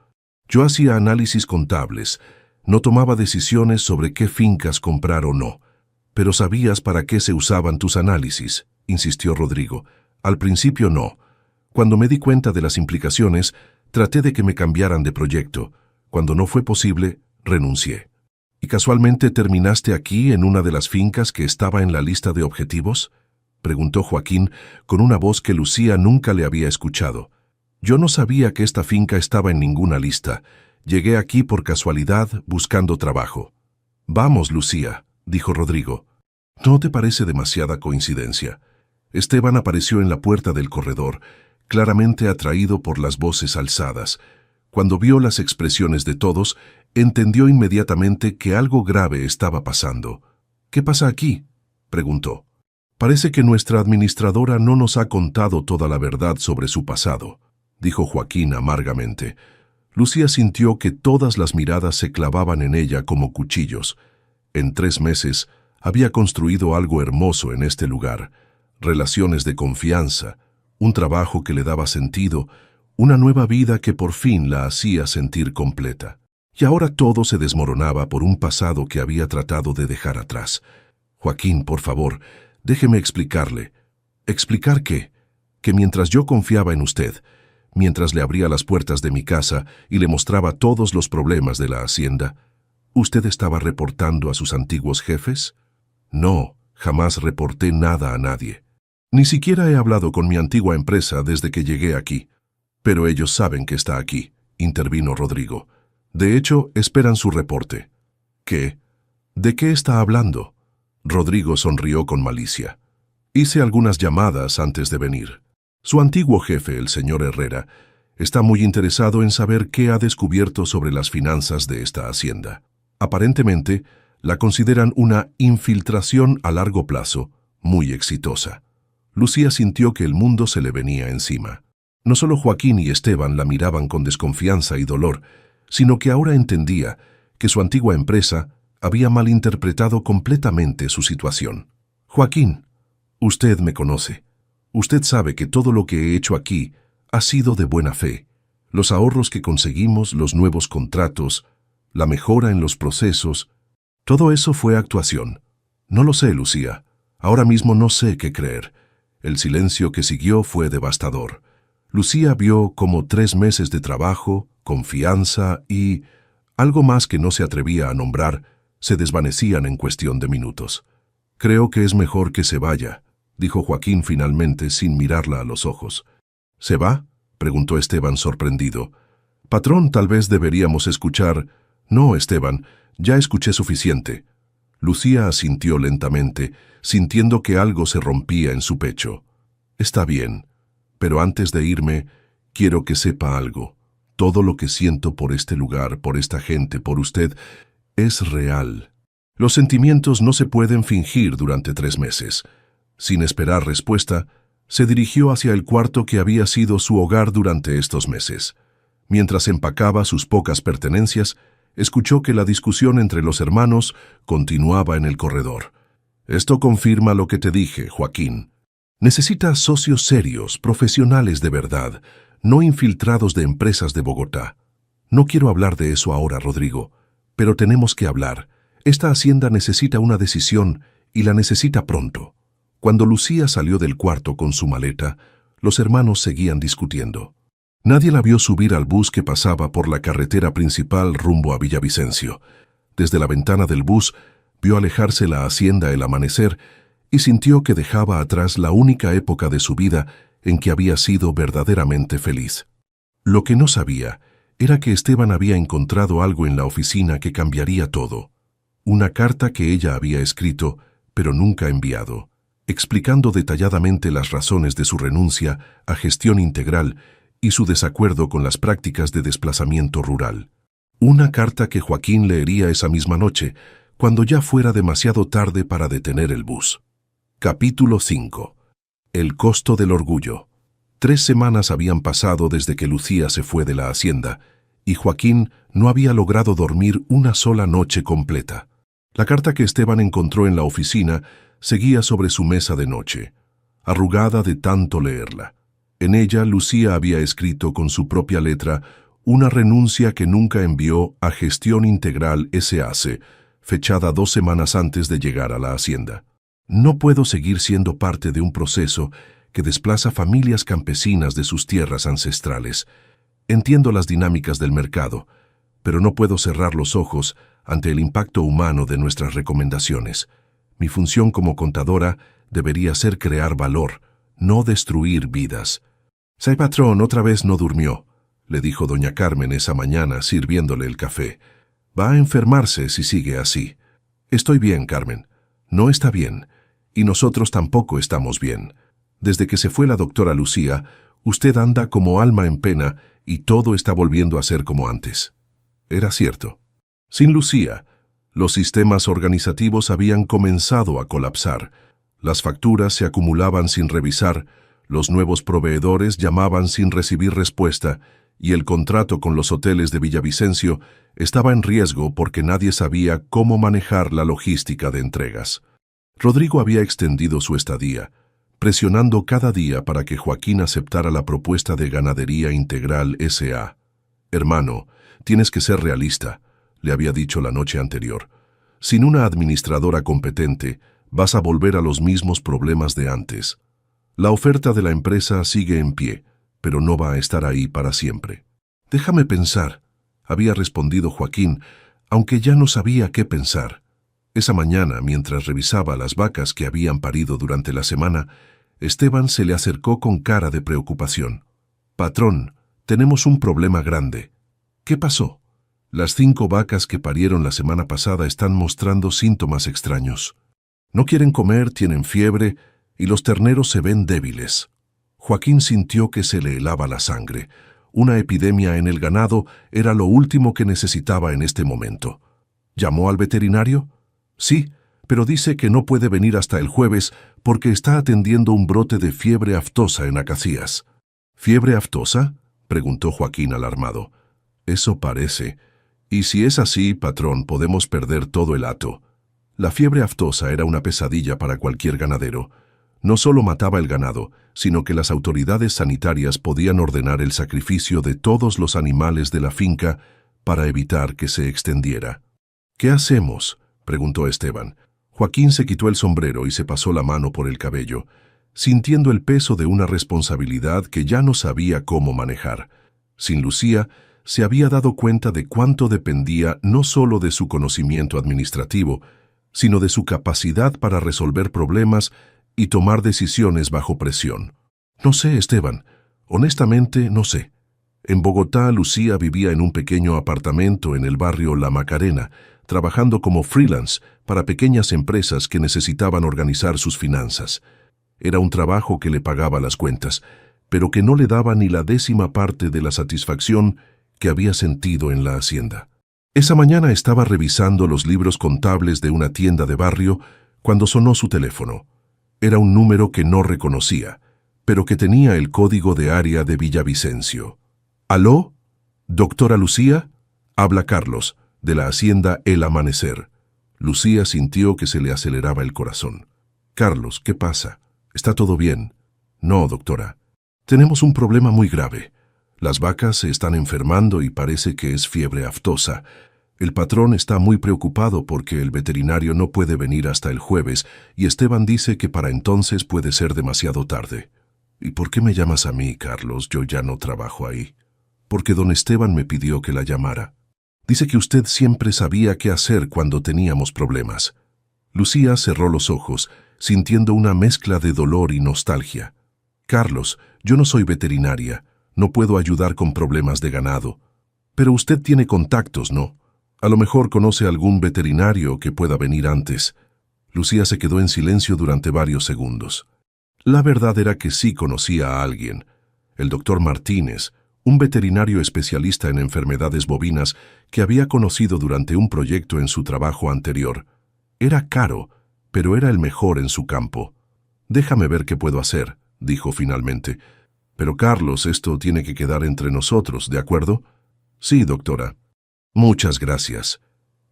Yo hacía análisis contables, no tomaba decisiones sobre qué fincas comprar o no. Pero sabías para qué se usaban tus análisis, insistió Rodrigo. Al principio no. Cuando me di cuenta de las implicaciones, Traté de que me cambiaran de proyecto. Cuando no fue posible, renuncié. ¿Y casualmente terminaste aquí en una de las fincas que estaba en la lista de objetivos?, preguntó Joaquín con una voz que Lucía nunca le había escuchado. Yo no sabía que esta finca estaba en ninguna lista. Llegué aquí por casualidad buscando trabajo. Vamos, Lucía, dijo Rodrigo. ¿No te parece demasiada coincidencia? Esteban apareció en la puerta del corredor, claramente atraído por las voces alzadas. Cuando vio las expresiones de todos, entendió inmediatamente que algo grave estaba pasando. ¿Qué pasa aquí?, preguntó. Parece que nuestra administradora no nos ha contado toda la verdad sobre su pasado, dijo Joaquín amargamente. Lucía sintió que todas las miradas se clavaban en ella como cuchillos. En 3 meses había construido algo hermoso en este lugar, relaciones de confianza, un trabajo que le daba sentido, una nueva vida que por fin la hacía sentir completa. Y ahora todo se desmoronaba por un pasado que había tratado de dejar atrás. Joaquín, por favor, déjeme explicarle. ¿Explicar qué? Que mientras yo confiaba en usted, mientras le abría las puertas de mi casa y le mostraba todos los problemas de la hacienda, ¿usted estaba reportando a sus antiguos jefes? No, jamás reporté nada a nadie. Ni siquiera he hablado con mi antigua empresa desde que llegué aquí. Pero ellos saben que está aquí, intervino Rodrigo. De hecho, esperan su reporte. ¿Qué? ¿De qué está hablando? Rodrigo sonrió con malicia. Hice algunas llamadas antes de venir. Su antiguo jefe, el señor Herrera, está muy interesado en saber qué ha descubierto sobre las finanzas de esta hacienda. Aparentemente, la consideran una infiltración a largo plazo, muy exitosa. Lucía sintió que el mundo se le venía encima. No solo Joaquín y Esteban la miraban con desconfianza y dolor, sino que ahora entendía que su antigua empresa había malinterpretado completamente su situación. Joaquín, usted me conoce. Usted sabe que todo lo que he hecho aquí ha sido de buena fe. Los ahorros que conseguimos, los nuevos contratos, la mejora en los procesos, todo eso fue actuación. No lo sé, Lucía. Ahora mismo no sé qué creer. El silencio que siguió fue devastador. Lucía vio como 3 meses de trabajo, confianza y algo más que no se atrevía a nombrar se desvanecían en cuestión de minutos. Creo que es mejor que se vaya, dijo Joaquín finalmente sin mirarla a los ojos. ¿Se va?, preguntó Esteban sorprendido. Patrón, tal vez deberíamos escuchar. No, Esteban, ya escuché suficiente. Lucía asintió lentamente, sintiendo que algo se rompía en su pecho. Está bien, pero antes de irme, quiero que sepa algo. Todo lo que siento por este lugar, por esta gente, por usted, es real. Los sentimientos no se pueden fingir durante 3 meses. Sin esperar respuesta, se dirigió hacia el cuarto que había sido su hogar durante estos meses. Mientras empacaba sus pocas pertenencias, escuchó que la discusión entre los hermanos continuaba en el corredor. Esto confirma lo que te dije, Joaquín. Necesitas socios serios, profesionales de verdad, no infiltrados de empresas de Bogotá. No quiero hablar de eso ahora, Rodrigo, pero tenemos que hablar. Esta hacienda necesita una decisión y la necesita pronto. Cuando Lucía salió del cuarto con su maleta, los hermanos seguían discutiendo. Nadie la vio subir al bus que pasaba por la carretera principal rumbo a Villavicencio. Desde la ventana del bus, vio alejarse la hacienda el amanecer y sintió que dejaba atrás la única época de su vida en que había sido verdaderamente feliz. Lo que no sabía era que Esteban había encontrado algo en la oficina que cambiaría todo. Una carta que ella había escrito, pero nunca enviado, explicando detalladamente las razones de su renuncia a gestión integral y su desacuerdo con las prácticas de desplazamiento rural. Una carta que Joaquín leería esa misma noche, cuando ya fuera demasiado tarde para detener el bus. Capítulo 5. El costo del orgullo. 3 semanas habían pasado desde que Lucía se fue de la hacienda, y Joaquín no había logrado dormir una sola noche completa. La carta que Esteban encontró en la oficina seguía sobre su mesa de noche, arrugada de tanto leerla. En ella, Lucía había escrito con su propia letra una renuncia que nunca envió a Gestión Integral S.A.C., fechada 2 semanas antes de llegar a la hacienda. No puedo seguir siendo parte de un proceso que desplaza familias campesinas de sus tierras ancestrales. Entiendo las dinámicas del mercado, pero no puedo cerrar los ojos ante el impacto humano de nuestras recomendaciones. Mi función como contadora debería ser crear valor, no destruir vidas. «Say, patrón, otra vez no durmió», le dijo doña Carmen esa mañana sirviéndole el café. «Va a enfermarse si sigue así». «Estoy bien, Carmen». «No está bien. Y nosotros tampoco estamos bien. Desde que se fue la doctora Lucía, usted anda como alma en pena y todo está volviendo a ser como antes». Era cierto. Sin Lucía, los sistemas organizativos habían comenzado a colapsar. Las facturas se acumulaban sin revisar, los nuevos proveedores llamaban sin recibir respuesta y el contrato con los hoteles de Villavicencio estaba en riesgo porque nadie sabía cómo manejar la logística de entregas. Rodrigo había extendido su estadía, presionando cada día para que Joaquín aceptara la propuesta de Ganadería Integral S.A. «Hermano, tienes que ser realista», le había dicho la noche anterior. «Sin una administradora competente, vas a volver a los mismos problemas de antes. La oferta de la empresa sigue en pie, pero no va a estar ahí para siempre». «Déjame pensar», había respondido Joaquín, aunque ya no sabía qué pensar. Esa mañana, mientras revisaba las vacas que habían parido durante la semana, Esteban se le acercó con cara de preocupación. «Patrón, tenemos un problema grande». «¿Qué pasó?» «Las 5 vacas que parieron la semana pasada están mostrando síntomas extraños. No quieren comer, tienen fiebre y los terneros se ven débiles». Joaquín sintió que se le helaba la sangre. Una epidemia en el ganado era lo último que necesitaba en este momento. ¿Llamó al veterinario? «Sí, pero dice que no puede venir hasta el jueves porque está atendiendo un brote de fiebre aftosa en Acacías». «¿Fiebre aftosa?», preguntó Joaquín alarmado. «Eso parece. Y si es así, patrón, podemos perder todo el hato». La fiebre aftosa era una pesadilla para cualquier ganadero. No solo mataba el ganado, sino que las autoridades sanitarias podían ordenar el sacrificio de todos los animales de la finca para evitar que se extendiera. «¿Qué hacemos?», preguntó Esteban. Joaquín se quitó el sombrero y se pasó la mano por el cabello, sintiendo el peso de una responsabilidad que ya no sabía cómo manejar. Sin Lucía, se había dado cuenta de cuánto dependía no solo de su conocimiento administrativo, sino de su capacidad para resolver problemas y tomar decisiones bajo presión. «No sé, Esteban. Honestamente, no sé». En Bogotá, Lucía vivía en un pequeño apartamento en el barrio La Macarena, trabajando como freelance para pequeñas empresas que necesitaban organizar sus finanzas. Era un trabajo que le pagaba las cuentas, pero que no le daba ni la 10ª parte de la satisfacción que había sentido en la hacienda. Esa mañana estaba revisando los libros contables de una tienda de barrio cuando sonó su teléfono. Era un número que no reconocía, pero que tenía el código de área de Villavicencio. «¿Aló? ¿Doctora Lucía?» «Habla Carlos, de la hacienda El Amanecer». Lucía sintió que se le aceleraba el corazón. «Carlos, ¿qué pasa? ¿Está todo bien?» «No, doctora. Tenemos un problema muy grave. Las vacas se están enfermando y parece que es fiebre aftosa. El patrón está muy preocupado porque el veterinario no puede venir hasta el jueves y Esteban dice que para entonces puede ser demasiado tarde». «¿Y por qué me llamas a mí, Carlos? Yo ya no trabajo ahí». «Porque don Esteban me pidió que la llamara. Dice que usted siempre sabía qué hacer cuando teníamos problemas». Lucía cerró los ojos, sintiendo una mezcla de dolor y nostalgia. «Carlos, yo no soy veterinaria. No puedo ayudar con problemas de ganado. Pero usted tiene contactos, ¿no? A lo mejor conoce algún veterinario que pueda venir antes». Lucía se quedó en silencio durante varios segundos. La verdad era que sí conocía a alguien. El doctor Martínez, un veterinario especialista en enfermedades bovinas que había conocido durante un proyecto en su trabajo anterior. Era caro, pero era el mejor en su campo. «Déjame ver qué puedo hacer», dijo finalmente. «Pero Carlos, esto tiene que quedar entre nosotros, ¿de acuerdo?» «Sí, doctora». «Muchas gracias».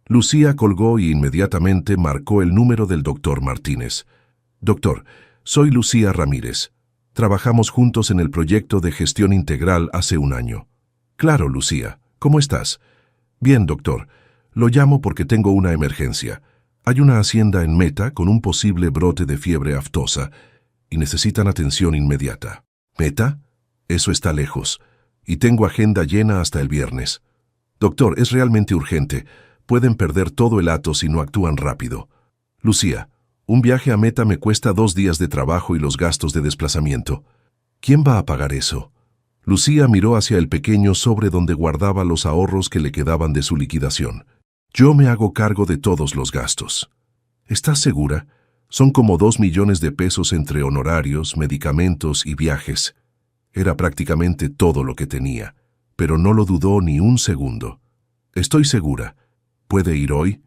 Lucía colgó y inmediatamente marcó el número del doctor Martínez. «Doctor, soy Lucía Ramírez. Trabajamos juntos en el proyecto de gestión integral hace un año». «Claro, Lucía. ¿Cómo estás?» «Bien, doctor. Lo llamo porque tengo una emergencia. Hay una hacienda en Meta con un posible brote de fiebre aftosa y necesitan atención inmediata». «¿Meta? Eso está lejos. y tengo agenda llena hasta el viernes. Doctor, es realmente urgente. Pueden perder todo el hato si no actúan rápido. Lucía, un viaje a Meta me cuesta 2 días de trabajo y los gastos de desplazamiento. ¿Quién va a pagar eso? Lucía miró hacia el pequeño sobre donde guardaba los ahorros que le quedaban de su liquidación. Yo me hago cargo de todos los gastos. ¿Estás segura? Son como 2 millones de pesos entre honorarios, medicamentos y viajes. Era prácticamente todo lo que tenía, pero no lo dudó ni un segundo. Estoy segura. ¿Puede ir hoy?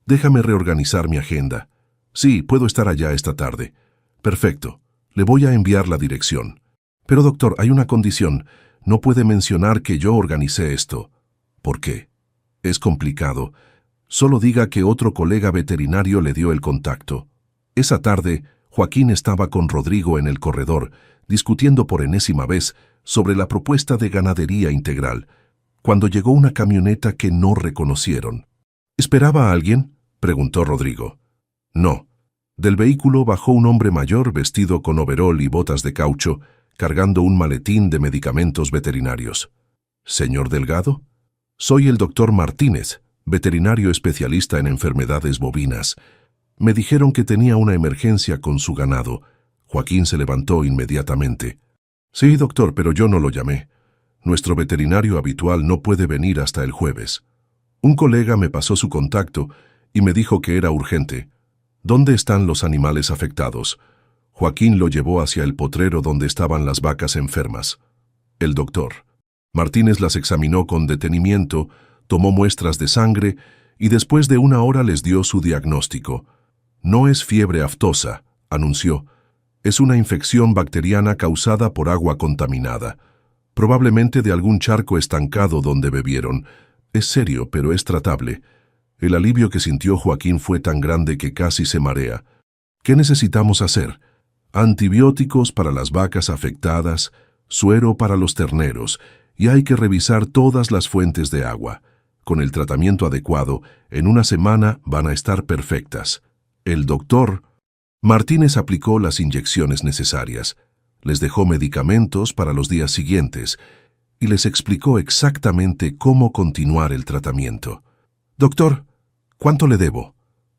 Déjame reorganizar mi agenda. Sí, puedo estar allá esta tarde. Perfecto. Le voy a enviar la dirección. Pero doctor, hay una condición. No puede mencionar que yo organicé esto. ¿Por qué? Es complicado. Solo diga que otro colega veterinario le dio el contacto. Esa tarde, Joaquín estaba con Rodrigo en el corredor, discutiendo por enésima vez sobre la propuesta de ganadería integral, cuando llegó una camioneta que no reconocieron. ¿Esperaba a alguien?, preguntó Rodrigo. No. Del vehículo bajó un hombre mayor vestido con overol y botas de caucho, cargando un maletín de medicamentos veterinarios. ¿Señor Delgado? Soy el doctor Martínez, veterinario especialista en enfermedades bovinas. Me dijeron que tenía una emergencia con su ganado. Joaquín se levantó inmediatamente. Sí, doctor, pero yo no lo llamé. Nuestro veterinario habitual no puede venir hasta el jueves. Un colega me pasó su contacto y me dijo que era urgente. ¿Dónde están los animales afectados? Joaquín lo llevó hacia el potrero donde estaban las vacas enfermas. El doctor Martínez las examinó con detenimiento, tomó muestras de sangre y después de 1 hora les dio su diagnóstico. No es fiebre aftosa, anunció. Es una infección bacteriana causada por agua contaminada, probablemente de algún charco estancado donde bebieron. Es serio, pero es tratable. El alivio que sintió Joaquín fue tan grande que casi se marea. ¿Qué necesitamos hacer? Antibióticos para las vacas afectadas, suero para los terneros, y hay que revisar todas las fuentes de agua. Con el tratamiento adecuado, en 1 semana van a estar perfectas. El doctor Martínez aplicó las inyecciones necesarias, les dejó medicamentos para los días siguientes y les explicó exactamente cómo continuar el tratamiento. «Doctor, ¿cuánto le debo?»,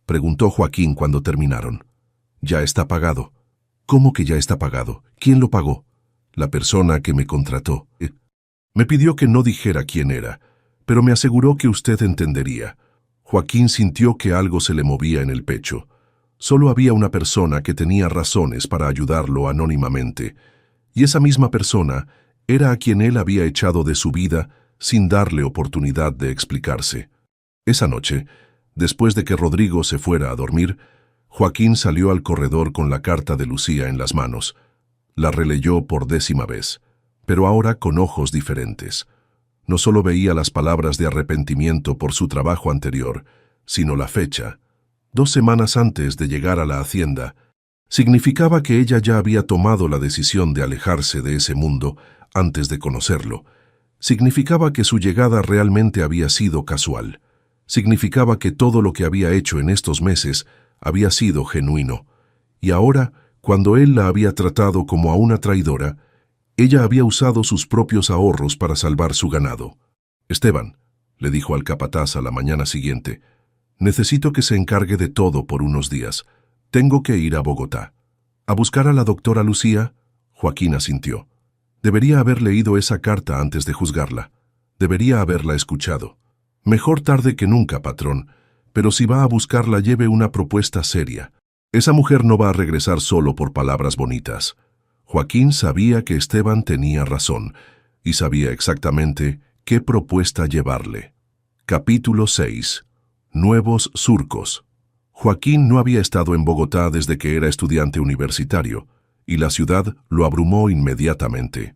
preguntó Joaquín cuando terminaron. «Ya está pagado». «¿Cómo que ya está pagado? ¿Quién lo pagó?» «La persona que me contrató. Me pidió que no dijera quién era, pero me aseguró que usted entendería». Joaquín sintió que algo se le movía en el pecho. Solo había una persona que tenía razones para ayudarlo anónimamente, y esa misma persona era a quien él había echado de su vida sin darle oportunidad de explicarse. Esa noche, después de que Rodrigo se fuera a dormir, Joaquín salió al corredor con la carta de Lucía en las manos. La releyó por 10ª vez, pero ahora con ojos diferentes. No solo veía las palabras de arrepentimiento por su trabajo anterior, sino la fecha. 2 semanas antes de llegar a la hacienda, significaba que ella ya había tomado la decisión de alejarse de ese mundo antes de conocerlo. Significaba que su llegada realmente había sido casual. Significaba que todo lo que había hecho en estos meses había sido genuino. Y ahora, cuando él la había tratado como a una traidora, ella había usado sus propios ahorros para salvar su ganado. «Esteban», le dijo al capataz a la mañana siguiente, «necesito que se encargue de todo por unos días. Tengo que ir a Bogotá». «¿A buscar a la doctora Lucía?», Joaquín asintió. Debería haber leído esa carta antes de juzgarla. Debería haberla escuchado. «Mejor tarde que nunca, patrón, pero si va a buscarla lleve una propuesta seria. Esa mujer no va a regresar solo por palabras bonitas». Joaquín sabía que Esteban tenía razón y sabía exactamente qué propuesta llevarle. Capítulo 6. Nuevos surcos. Joaquín no había estado en Bogotá desde que era estudiante universitario, y la ciudad lo abrumó inmediatamente.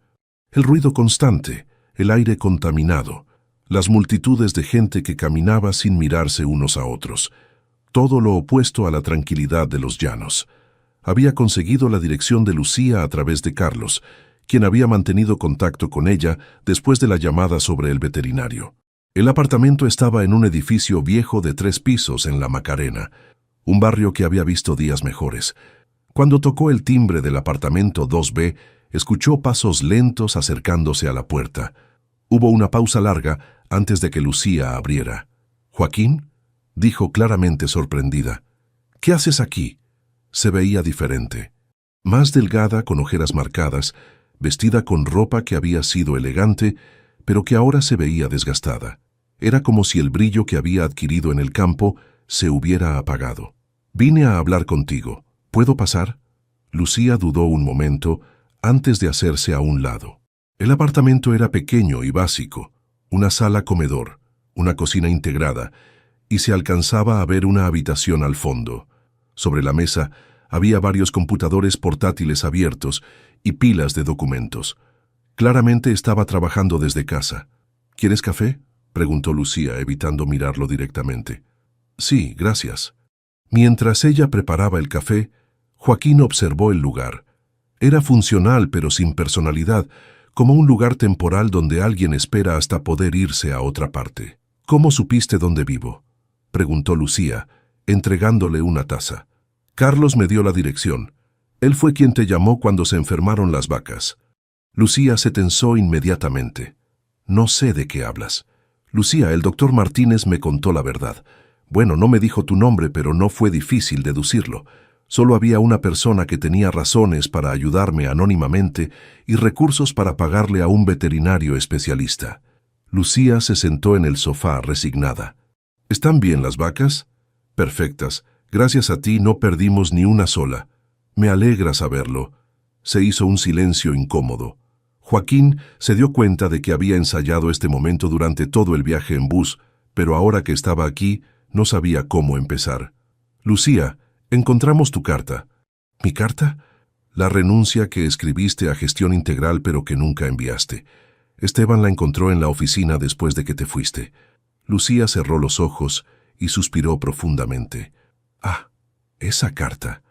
El ruido constante, el aire contaminado, las multitudes de gente que caminaba sin mirarse unos a otros, todo lo opuesto a la tranquilidad de los llanos. Había conseguido la dirección de Lucía a través de Carlos, quien había mantenido contacto con ella después de la llamada sobre el veterinario. El apartamento estaba en un edificio viejo de 3 pisos en La Macarena, un barrio que había visto días mejores. Cuando tocó el timbre del apartamento 2B, escuchó pasos lentos acercándose a la puerta. Hubo una pausa larga antes de que Lucía abriera. «¿Joaquín?», dijo claramente sorprendida. «¿Qué haces aquí?». Se veía diferente. Más delgada, con ojeras marcadas, vestida con ropa que había sido elegante, pero que ahora se veía desgastada. Era como si el brillo que había adquirido en el campo se hubiera apagado. «Vine a hablar contigo. ¿Puedo pasar?». Lucía dudó un momento antes de hacerse a un lado. El apartamento era pequeño y básico, una sala-comedor, una cocina integrada, y se alcanzaba a ver una habitación al fondo. Sobre la mesa había varios computadores portátiles abiertos y pilas de documentos. Claramente estaba trabajando desde casa. «¿Quieres café?», preguntó Lucía, evitando mirarlo directamente. «Sí, gracias». Mientras ella preparaba el café, Joaquín observó el lugar. Era funcional pero sin personalidad, como un lugar temporal donde alguien espera hasta poder irse a otra parte. «¿Cómo supiste dónde vivo?», preguntó Lucía, entregándole una taza. «Carlos me dio la dirección. Él fue quien te llamó cuando se enfermaron las vacas». Lucía se tensó inmediatamente. «No sé de qué hablas». «Lucía, el doctor Martínez me contó la verdad. Bueno, no me dijo tu nombre, pero no fue difícil deducirlo. Solo había una persona que tenía razones para ayudarme anónimamente y recursos para pagarle a un veterinario especialista». Lucía se sentó en el sofá resignada. «¿Están bien las vacas?». «Perfectas. Gracias a ti no perdimos ni una sola». «Me alegra saberlo». Se hizo un silencio incómodo. Joaquín se dio cuenta de que había ensayado este momento durante todo el viaje en bus, pero ahora que estaba aquí, no sabía cómo empezar. «Lucía, encontramos tu carta». «¿Mi carta?». «La renuncia que escribiste a Gestión Integral pero que nunca enviaste. Esteban la encontró en la oficina después de que te fuiste». Lucía cerró los ojos y suspiró profundamente. «Ah, esa carta.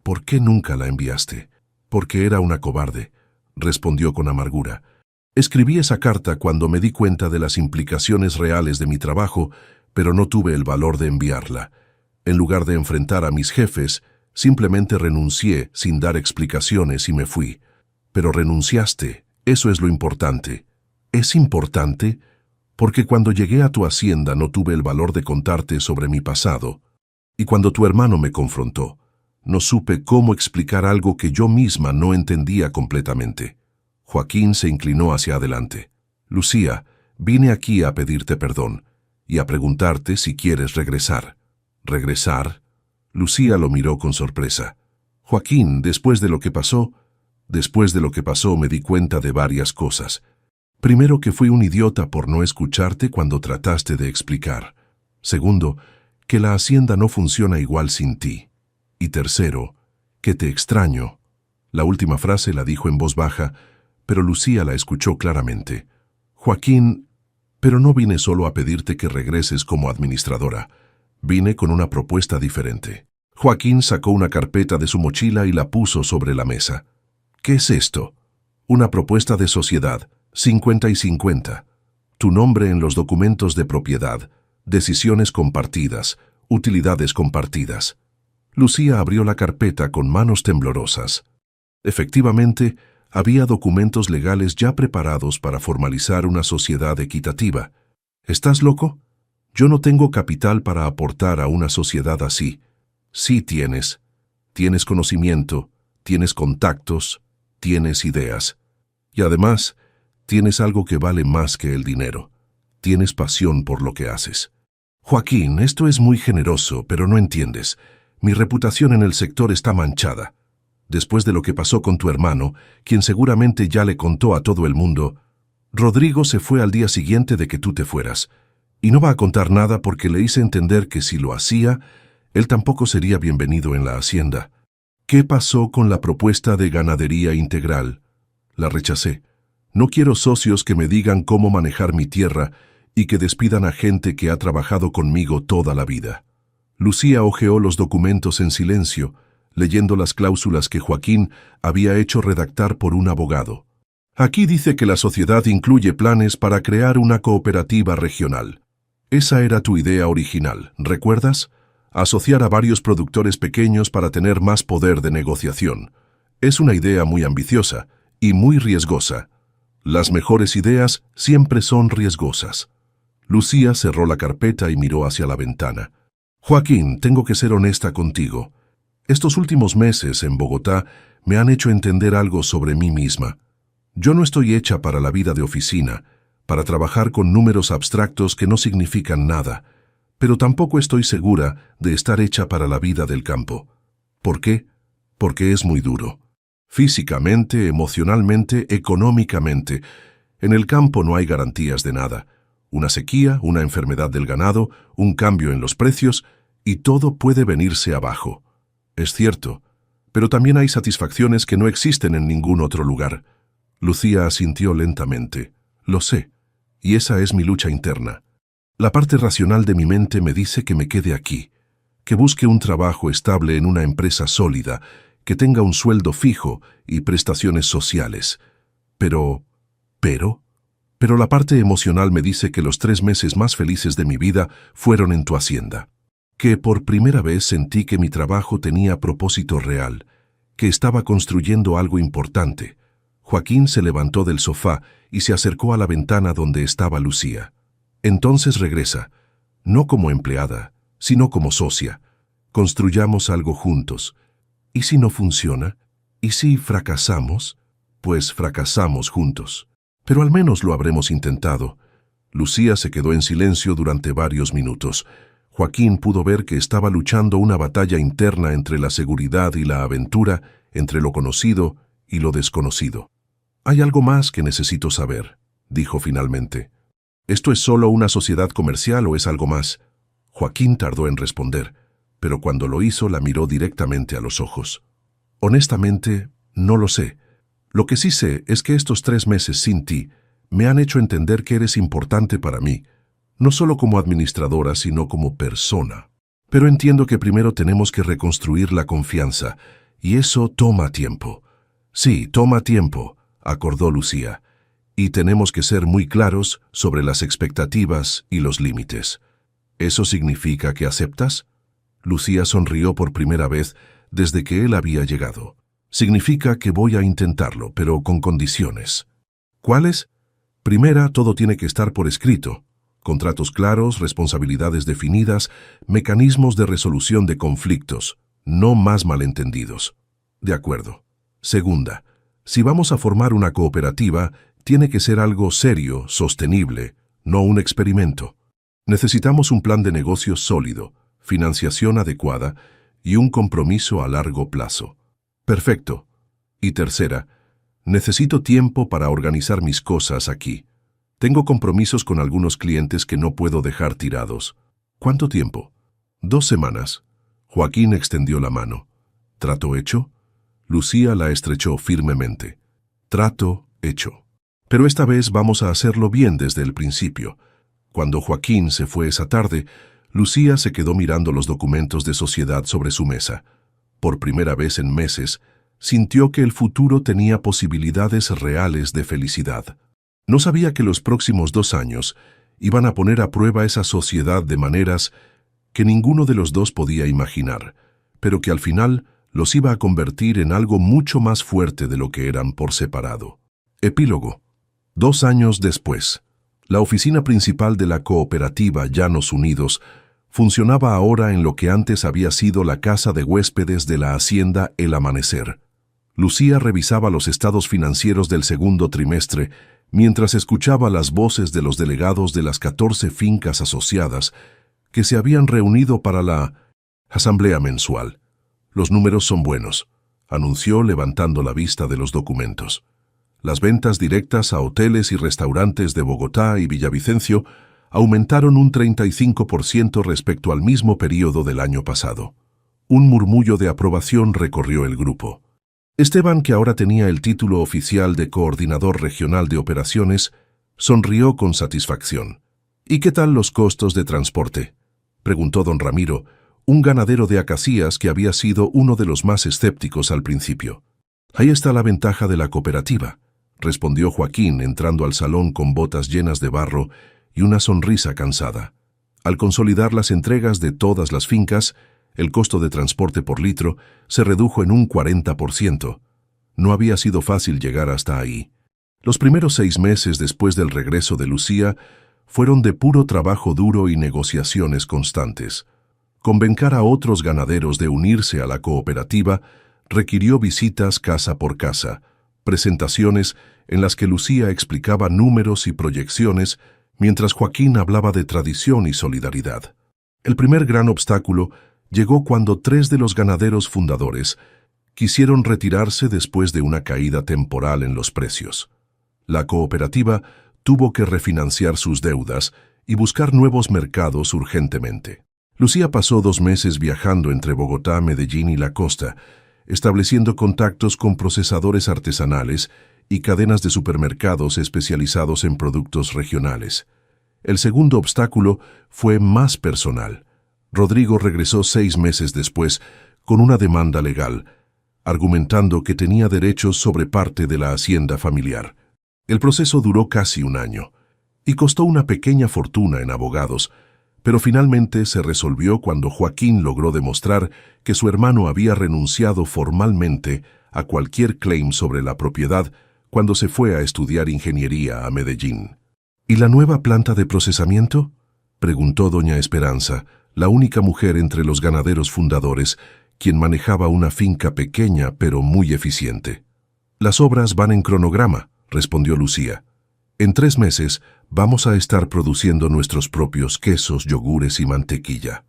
¿Por qué nunca la enviaste?». «Porque era una cobarde», respondió con amargura. «Escribí esa carta cuando me di cuenta de las implicaciones reales de mi trabajo, pero no tuve el valor de enviarla. En lugar de enfrentar a mis jefes, simplemente renuncié sin dar explicaciones y me fui». «Pero renunciaste, eso es lo importante». «¿Es importante?». «Porque cuando llegué a tu hacienda no tuve el valor de contarte sobre mi pasado. Y cuando tu hermano me confrontó, no supe cómo explicar algo que yo misma no entendía completamente». Joaquín se inclinó hacia adelante. «Lucía, vine aquí a pedirte perdón y a preguntarte si quieres regresar». «¿Regresar?». Lucía lo miró con sorpresa. «Joaquín, después de lo que pasó me di cuenta de varias cosas. Primero, que fui un idiota por no escucharte cuando trataste de explicar. Segundo, que la hacienda no funciona igual sin ti. Y tercero, que te extraño». La última frase la dijo en voz baja, pero Lucía la escuchó claramente. «Joaquín, pero no vine solo a pedirte que regreses como administradora. Vine con una propuesta diferente». Joaquín sacó una carpeta de su mochila y la puso sobre la mesa. «¿Qué es esto?». «Una propuesta de sociedad, 50 y 50. Tu nombre en los documentos de propiedad, decisiones compartidas, utilidades compartidas». Lucía abrió la carpeta con manos temblorosas. Efectivamente, había documentos legales ya preparados para formalizar una sociedad equitativa. «¿Estás loco? Yo no tengo capital para aportar a una sociedad así». «Sí tienes. Tienes conocimiento, tienes contactos, tienes ideas. Y además, tienes algo que vale más que el dinero. Tienes pasión por lo que haces». «Joaquín, esto es muy generoso, pero no entiendes. Mi reputación en el sector está manchada. Después de lo que pasó con tu hermano, quien seguramente ya le contó a todo el mundo, Rodrigo se fue al día siguiente de que tú te fueras. Y no va a contar nada porque le hice entender que si lo hacía, él tampoco sería bienvenido en la hacienda». «¿Qué pasó con la propuesta de ganadería integral?». «La rechacé. No quiero socios que me digan cómo manejar mi tierra y que despidan a gente que ha trabajado conmigo toda la vida». Lucía hojeó los documentos en silencio, leyendo las cláusulas que Joaquín había hecho redactar por un abogado. «Aquí dice que la sociedad incluye planes para crear una cooperativa regional. Esa era tu idea original, ¿recuerdas? Asociar a varios productores pequeños para tener más poder de negociación. Es una idea muy ambiciosa y muy riesgosa». Las mejores ideas siempre son riesgosas. Lucía cerró la carpeta y miró hacia la ventana. Joaquín, tengo que ser honesta contigo. Estos últimos meses en Bogotá me han hecho entender algo sobre mí misma. Yo no estoy hecha para la vida de oficina, para trabajar con números abstractos que no significan nada, pero tampoco estoy segura de estar hecha para la vida del campo. ¿Por qué? Porque es muy duro. Físicamente, emocionalmente, económicamente. En el campo no hay garantías de nada. Una sequía, una enfermedad del ganado, un cambio en los precios, y todo puede venirse abajo. Es cierto, pero también hay satisfacciones que no existen en ningún otro lugar. Lucía asintió lentamente. Lo sé, y esa es mi lucha interna. La parte racional de mi mente me dice que me quede aquí, que busque un trabajo estable en una empresa sólida, que tenga un sueldo fijo y prestaciones sociales. Pero la parte emocional me dice que los 3 meses más felices de mi vida fueron en tu hacienda. Que por primera vez sentí que mi trabajo tenía propósito real, que estaba construyendo algo importante. Joaquín se levantó del sofá y se acercó a la ventana donde estaba Lucía. Entonces regresa, no como empleada, sino como socia. Construyamos algo juntos. ¿Y si no funciona? ¿Y si fracasamos? Pues fracasamos juntos. Pero al menos lo habremos intentado. Lucía se quedó en silencio durante varios minutos. Joaquín pudo ver que estaba luchando una batalla interna entre la seguridad y la aventura, entre lo conocido y lo desconocido. «Hay algo más que necesito saber», dijo finalmente. «¿Esto es solo una sociedad comercial o es algo más?» Joaquín tardó en responder, pero cuando lo hizo la miró directamente a los ojos. «Honestamente, no lo sé. Lo que sí sé es que estos 3 meses sin ti me han hecho entender que eres importante para mí, no solo como administradora, sino como persona. Pero entiendo que primero tenemos que reconstruir la confianza, y eso toma tiempo». «Sí, toma tiempo», acordó Lucía, «y tenemos que ser muy claros sobre las expectativas y los límites». «¿Eso significa que aceptas?» Lucía sonrió por primera vez desde que él había llegado. «Significa que voy a intentarlo, pero con condiciones». «¿Cuáles?» «Primera, todo tiene que estar por escrito. Contratos claros, responsabilidades definidas, mecanismos de resolución de conflictos, no más malentendidos». «De acuerdo». «Segunda, si vamos a formar una cooperativa, tiene que ser algo serio, sostenible, no un experimento. Necesitamos un plan de negocios sólido, financiación adecuada y un compromiso a largo plazo». «Perfecto». «Y tercera, necesito tiempo para organizar mis cosas aquí. Tengo compromisos con algunos clientes que no puedo dejar tirados». «¿Cuánto tiempo?» «2 semanas». Joaquín extendió la mano. «¿Trato hecho?» Lucía la estrechó firmemente. «Trato hecho. Pero esta vez vamos a hacerlo bien desde el principio». Cuando Joaquín se fue esa tarde, Lucía se quedó mirando los documentos de sociedad sobre su mesa. Por primera vez en meses, sintió que el futuro tenía posibilidades reales de felicidad. No sabía que los próximos 2 años iban a poner a prueba esa sociedad de maneras que ninguno de los dos podía imaginar, pero que al final los iba a convertir en algo mucho más fuerte de lo que eran por separado. Epílogo. 2 años después, la oficina principal de la cooperativa Llanos Unidos funcionaba ahora en lo que antes había sido la casa de huéspedes de la hacienda El Amanecer. Lucía revisaba los estados financieros del segundo trimestre mientras escuchaba las voces de los delegados de las 14 fincas asociadas que se habían reunido para la asamblea mensual. «Los números son buenos», anunció levantando la vista de los documentos. Las ventas directas a hoteles y restaurantes de Bogotá y Villavicencio aumentaron un 35% respecto al mismo periodo del año pasado. Un murmullo de aprobación recorrió el grupo. Esteban, que ahora tenía el título oficial de Coordinador Regional de Operaciones, sonrió con satisfacción. «¿Y qué tal los costos de transporte?», preguntó don Ramiro, un ganadero de Acacías que había sido uno de los más escépticos al principio. «Ahí está la ventaja de la cooperativa», respondió Joaquín entrando al salón con botas llenas de barro y una sonrisa cansada. Al consolidar las entregas de todas las fincas, el costo de transporte por litro se redujo en un 40%. No había sido fácil llegar hasta ahí. Los primeros 6 meses después del regreso de Lucía fueron de puro trabajo duro y negociaciones constantes. Convencer a otros ganaderos de unirse a la cooperativa requirió visitas casa por casa, presentaciones en las que Lucía explicaba números y proyecciones mientras Joaquín hablaba de tradición y solidaridad. El primer gran obstáculo llegó cuando 3 de los ganaderos fundadores quisieron retirarse después de una caída temporal en los precios. La cooperativa tuvo que refinanciar sus deudas y buscar nuevos mercados urgentemente. Lucía pasó 2 meses viajando entre Bogotá, Medellín y la costa, estableciendo contactos con procesadores artesanales y cadenas de supermercados especializados en productos regionales. El segundo obstáculo fue más personal. Rodrigo regresó 6 meses después con una demanda legal, argumentando que tenía derechos sobre parte de la hacienda familiar. El proceso duró casi 1 año y costó una pequeña fortuna en abogados, pero finalmente se resolvió cuando Joaquín logró demostrar que su hermano había renunciado formalmente a cualquier claim sobre la propiedad cuando se fue a estudiar ingeniería a Medellín. ¿Y la nueva planta de procesamiento?, preguntó doña Esperanza, la única mujer entre los ganaderos fundadores, quien manejaba una finca pequeña pero muy eficiente. Las obras van en cronograma, respondió Lucía. En 3 meses vamos a estar produciendo nuestros propios quesos, yogures y mantequilla.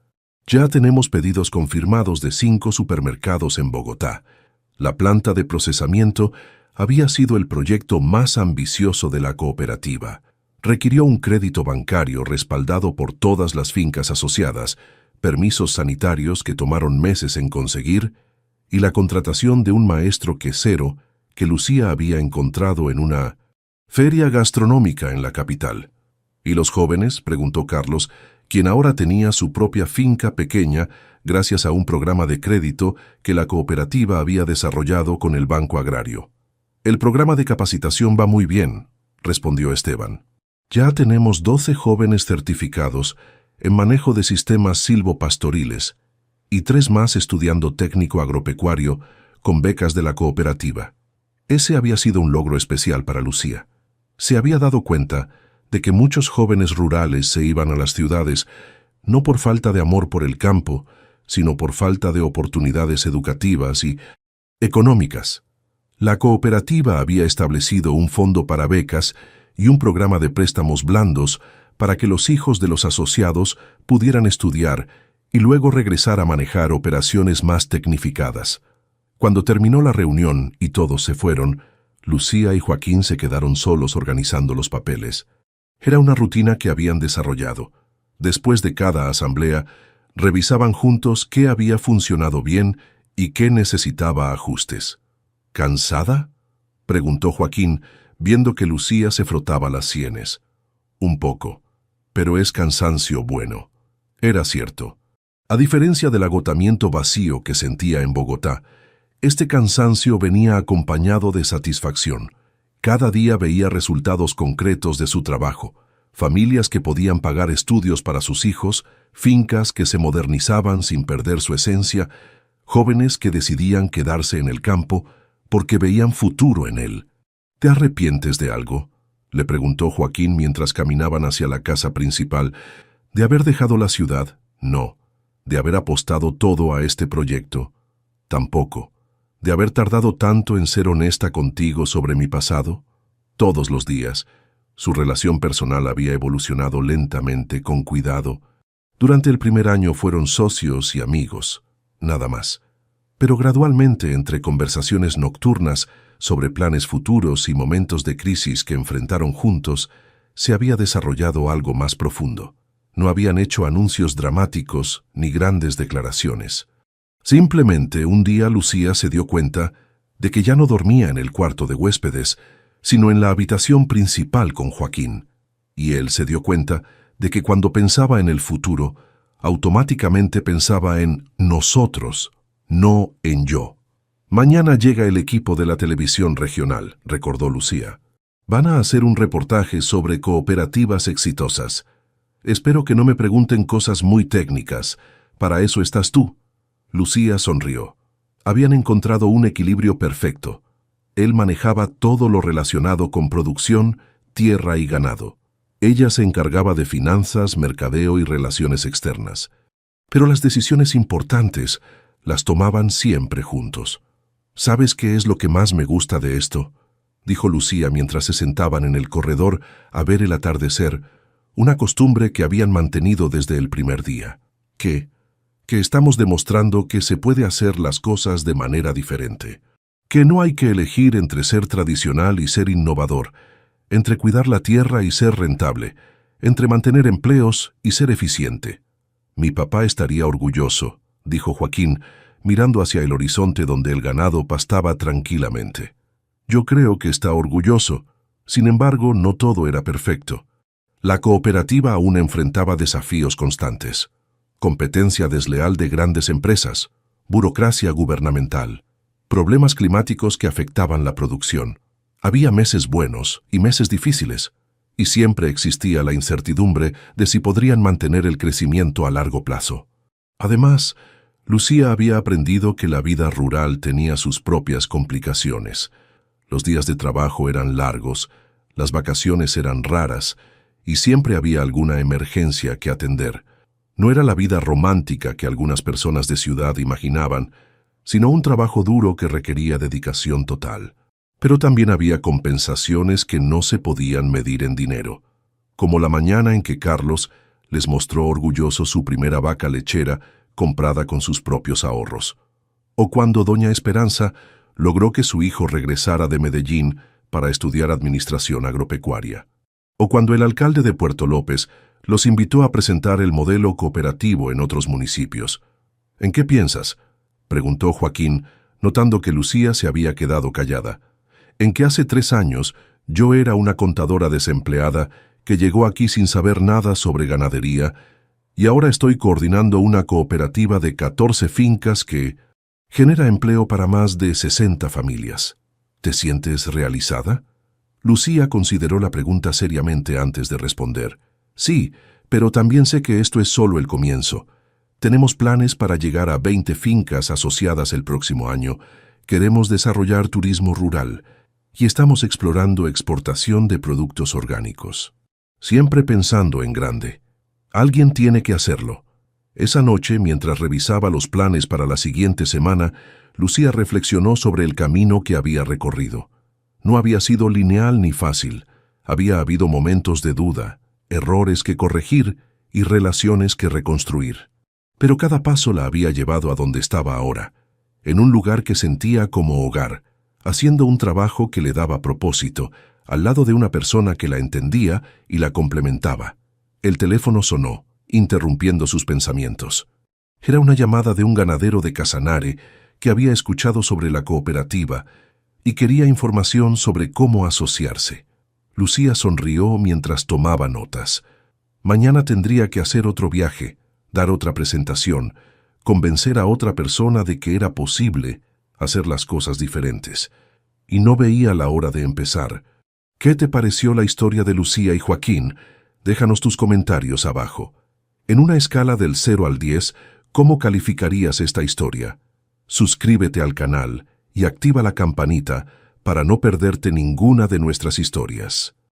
Ya tenemos pedidos confirmados de 5 supermercados en Bogotá. La planta de procesamiento había sido el proyecto más ambicioso de la cooperativa. Requirió un crédito bancario respaldado por todas las fincas asociadas, permisos sanitarios que tomaron meses en conseguir y la contratación de un maestro quesero que Lucía había encontrado en una feria gastronómica en la capital. ¿Y los jóvenes?, preguntó Carlos, quien ahora tenía su propia finca pequeña gracias a un programa de crédito que la cooperativa había desarrollado con el Banco Agrario. El programa de capacitación va muy bien, respondió Esteban. Ya tenemos 12 jóvenes certificados en manejo de sistemas silvopastoriles y 3 más estudiando técnico agropecuario con becas de la cooperativa. Ese había sido un logro especial para Lucía. Se había dado cuenta de que muchos jóvenes rurales se iban a las ciudades no por falta de amor por el campo, sino por falta de oportunidades educativas y económicas. La cooperativa había establecido un fondo para becas y un programa de préstamos blandos para que los hijos de los asociados pudieran estudiar y luego regresar a manejar operaciones más tecnificadas. Cuando terminó la reunión y todos se fueron, Lucía y Joaquín se quedaron solos organizando los papeles. Era una rutina que habían desarrollado. Después de cada asamblea, revisaban juntos qué había funcionado bien y qué necesitaba ajustes. ¿Cansada?, preguntó Joaquín, viendo que Lucía se frotaba las sienes. Un poco, pero es cansancio bueno. Era cierto. A diferencia del agotamiento vacío que sentía en Bogotá, este cansancio venía acompañado de satisfacción. Cada día veía resultados concretos de su trabajo, familias que podían pagar estudios para sus hijos, fincas que se modernizaban sin perder su esencia, jóvenes que decidían quedarse en el campo porque veían futuro en él. ¿Te arrepientes de algo?, le preguntó Joaquín mientras caminaban hacia la casa principal. ¿De haber dejado la ciudad? No. ¿De haber apostado todo a este proyecto? Tampoco. ¿De haber tardado tanto en ser honesta contigo sobre mi pasado? Todos los días. Su relación personal había evolucionado lentamente, con cuidado. Durante el primer año fueron socios y amigos, nada más. Pero gradualmente, entre conversaciones nocturnas sobre planes futuros y momentos de crisis que enfrentaron juntos, se había desarrollado algo más profundo. No habían hecho anuncios dramáticos ni grandes declaraciones. Simplemente un día Lucía se dio cuenta de que ya no dormía en el cuarto de huéspedes, sino en la habitación principal con Joaquín, y él se dio cuenta de que cuando pensaba en el futuro, automáticamente pensaba en nosotros, no en yo. Mañana llega el equipo de la televisión regional, recordó Lucía. Van a hacer un reportaje sobre cooperativas exitosas. Espero que no me pregunten cosas muy técnicas. Para eso estás tú. Lucía sonrió. Habían encontrado un equilibrio perfecto. Él manejaba todo lo relacionado con producción, tierra y ganado. Ella se encargaba de finanzas, mercadeo y relaciones externas. Pero las decisiones importantes las tomaban siempre juntos. ¿Sabes qué es lo que más me gusta de esto?, dijo Lucía mientras se sentaban en el corredor a ver el atardecer, una costumbre que habían mantenido desde el primer día. Que estamos demostrando que se puede hacer las cosas de manera diferente. Que no hay que elegir entre ser tradicional y ser innovador, entre cuidar la tierra y ser rentable, entre mantener empleos y ser eficiente. Mi papá estaría orgulloso, dijo Joaquín, mirando hacia el horizonte donde el ganado pastaba tranquilamente. Yo creo que está orgulloso. Sin embargo, no todo era perfecto. La cooperativa aún enfrentaba desafíos constantes. Competencia desleal de grandes empresas, burocracia gubernamental, problemas climáticos que afectaban la producción. Había meses buenos y meses difíciles, y siempre existía la incertidumbre de si podrían mantener el crecimiento a largo plazo. Además, Lucía había aprendido que la vida rural tenía sus propias complicaciones. Los días de trabajo eran largos, las vacaciones eran raras, y siempre había alguna emergencia que atender. No era la vida romántica que algunas personas de ciudad imaginaban, sino un trabajo duro que requería dedicación total. Pero también había compensaciones que no se podían medir en dinero, como la mañana en que Carlos les mostró orgulloso su primera vaca lechera comprada con sus propios ahorros, o cuando doña Esperanza logró que su hijo regresara de Medellín para estudiar administración agropecuaria, o cuando el alcalde de Puerto López los invitó a presentar el modelo cooperativo en otros municipios. ¿En qué piensas?, preguntó Joaquín, notando que Lucía se había quedado callada. En que hace 3 años yo era una contadora desempleada que llegó aquí sin saber nada sobre ganadería y ahora estoy coordinando una cooperativa de 14 fincas que genera empleo para más de 60 familias. ¿Te sientes realizada? Lucía consideró la pregunta seriamente antes de responder. Sí, pero también sé que esto es solo el comienzo. Tenemos planes para llegar a 20 fincas asociadas el próximo año. Queremos desarrollar turismo rural y estamos explorando exportación de productos orgánicos. Siempre pensando en grande. Alguien tiene que hacerlo. Esa noche, mientras revisaba los planes para la siguiente semana, Lucía reflexionó sobre el camino que había recorrido. No había sido lineal ni fácil. Había habido momentos de duda, errores que corregir y relaciones que reconstruir. Pero cada paso la había llevado a donde estaba ahora, en un lugar que sentía como hogar, haciendo un trabajo que le daba propósito, al lado de una persona que la entendía y la complementaba. El teléfono sonó, interrumpiendo sus pensamientos. Era una llamada de un ganadero de Casanare que había escuchado sobre la cooperativa y quería información sobre cómo asociarse. Lucía sonrió mientras tomaba notas. Mañana tendría que hacer otro viaje, dar otra presentación, convencer a otra persona de que era posible hacer las cosas diferentes. Y no veía la hora de empezar. ¿Qué te pareció la historia de Lucía y Joaquín? Déjanos tus comentarios abajo. En una escala del 0 al 10, ¿cómo calificarías esta historia? Suscríbete al canal y activa la campanita para no perderte ninguna de nuestras historias.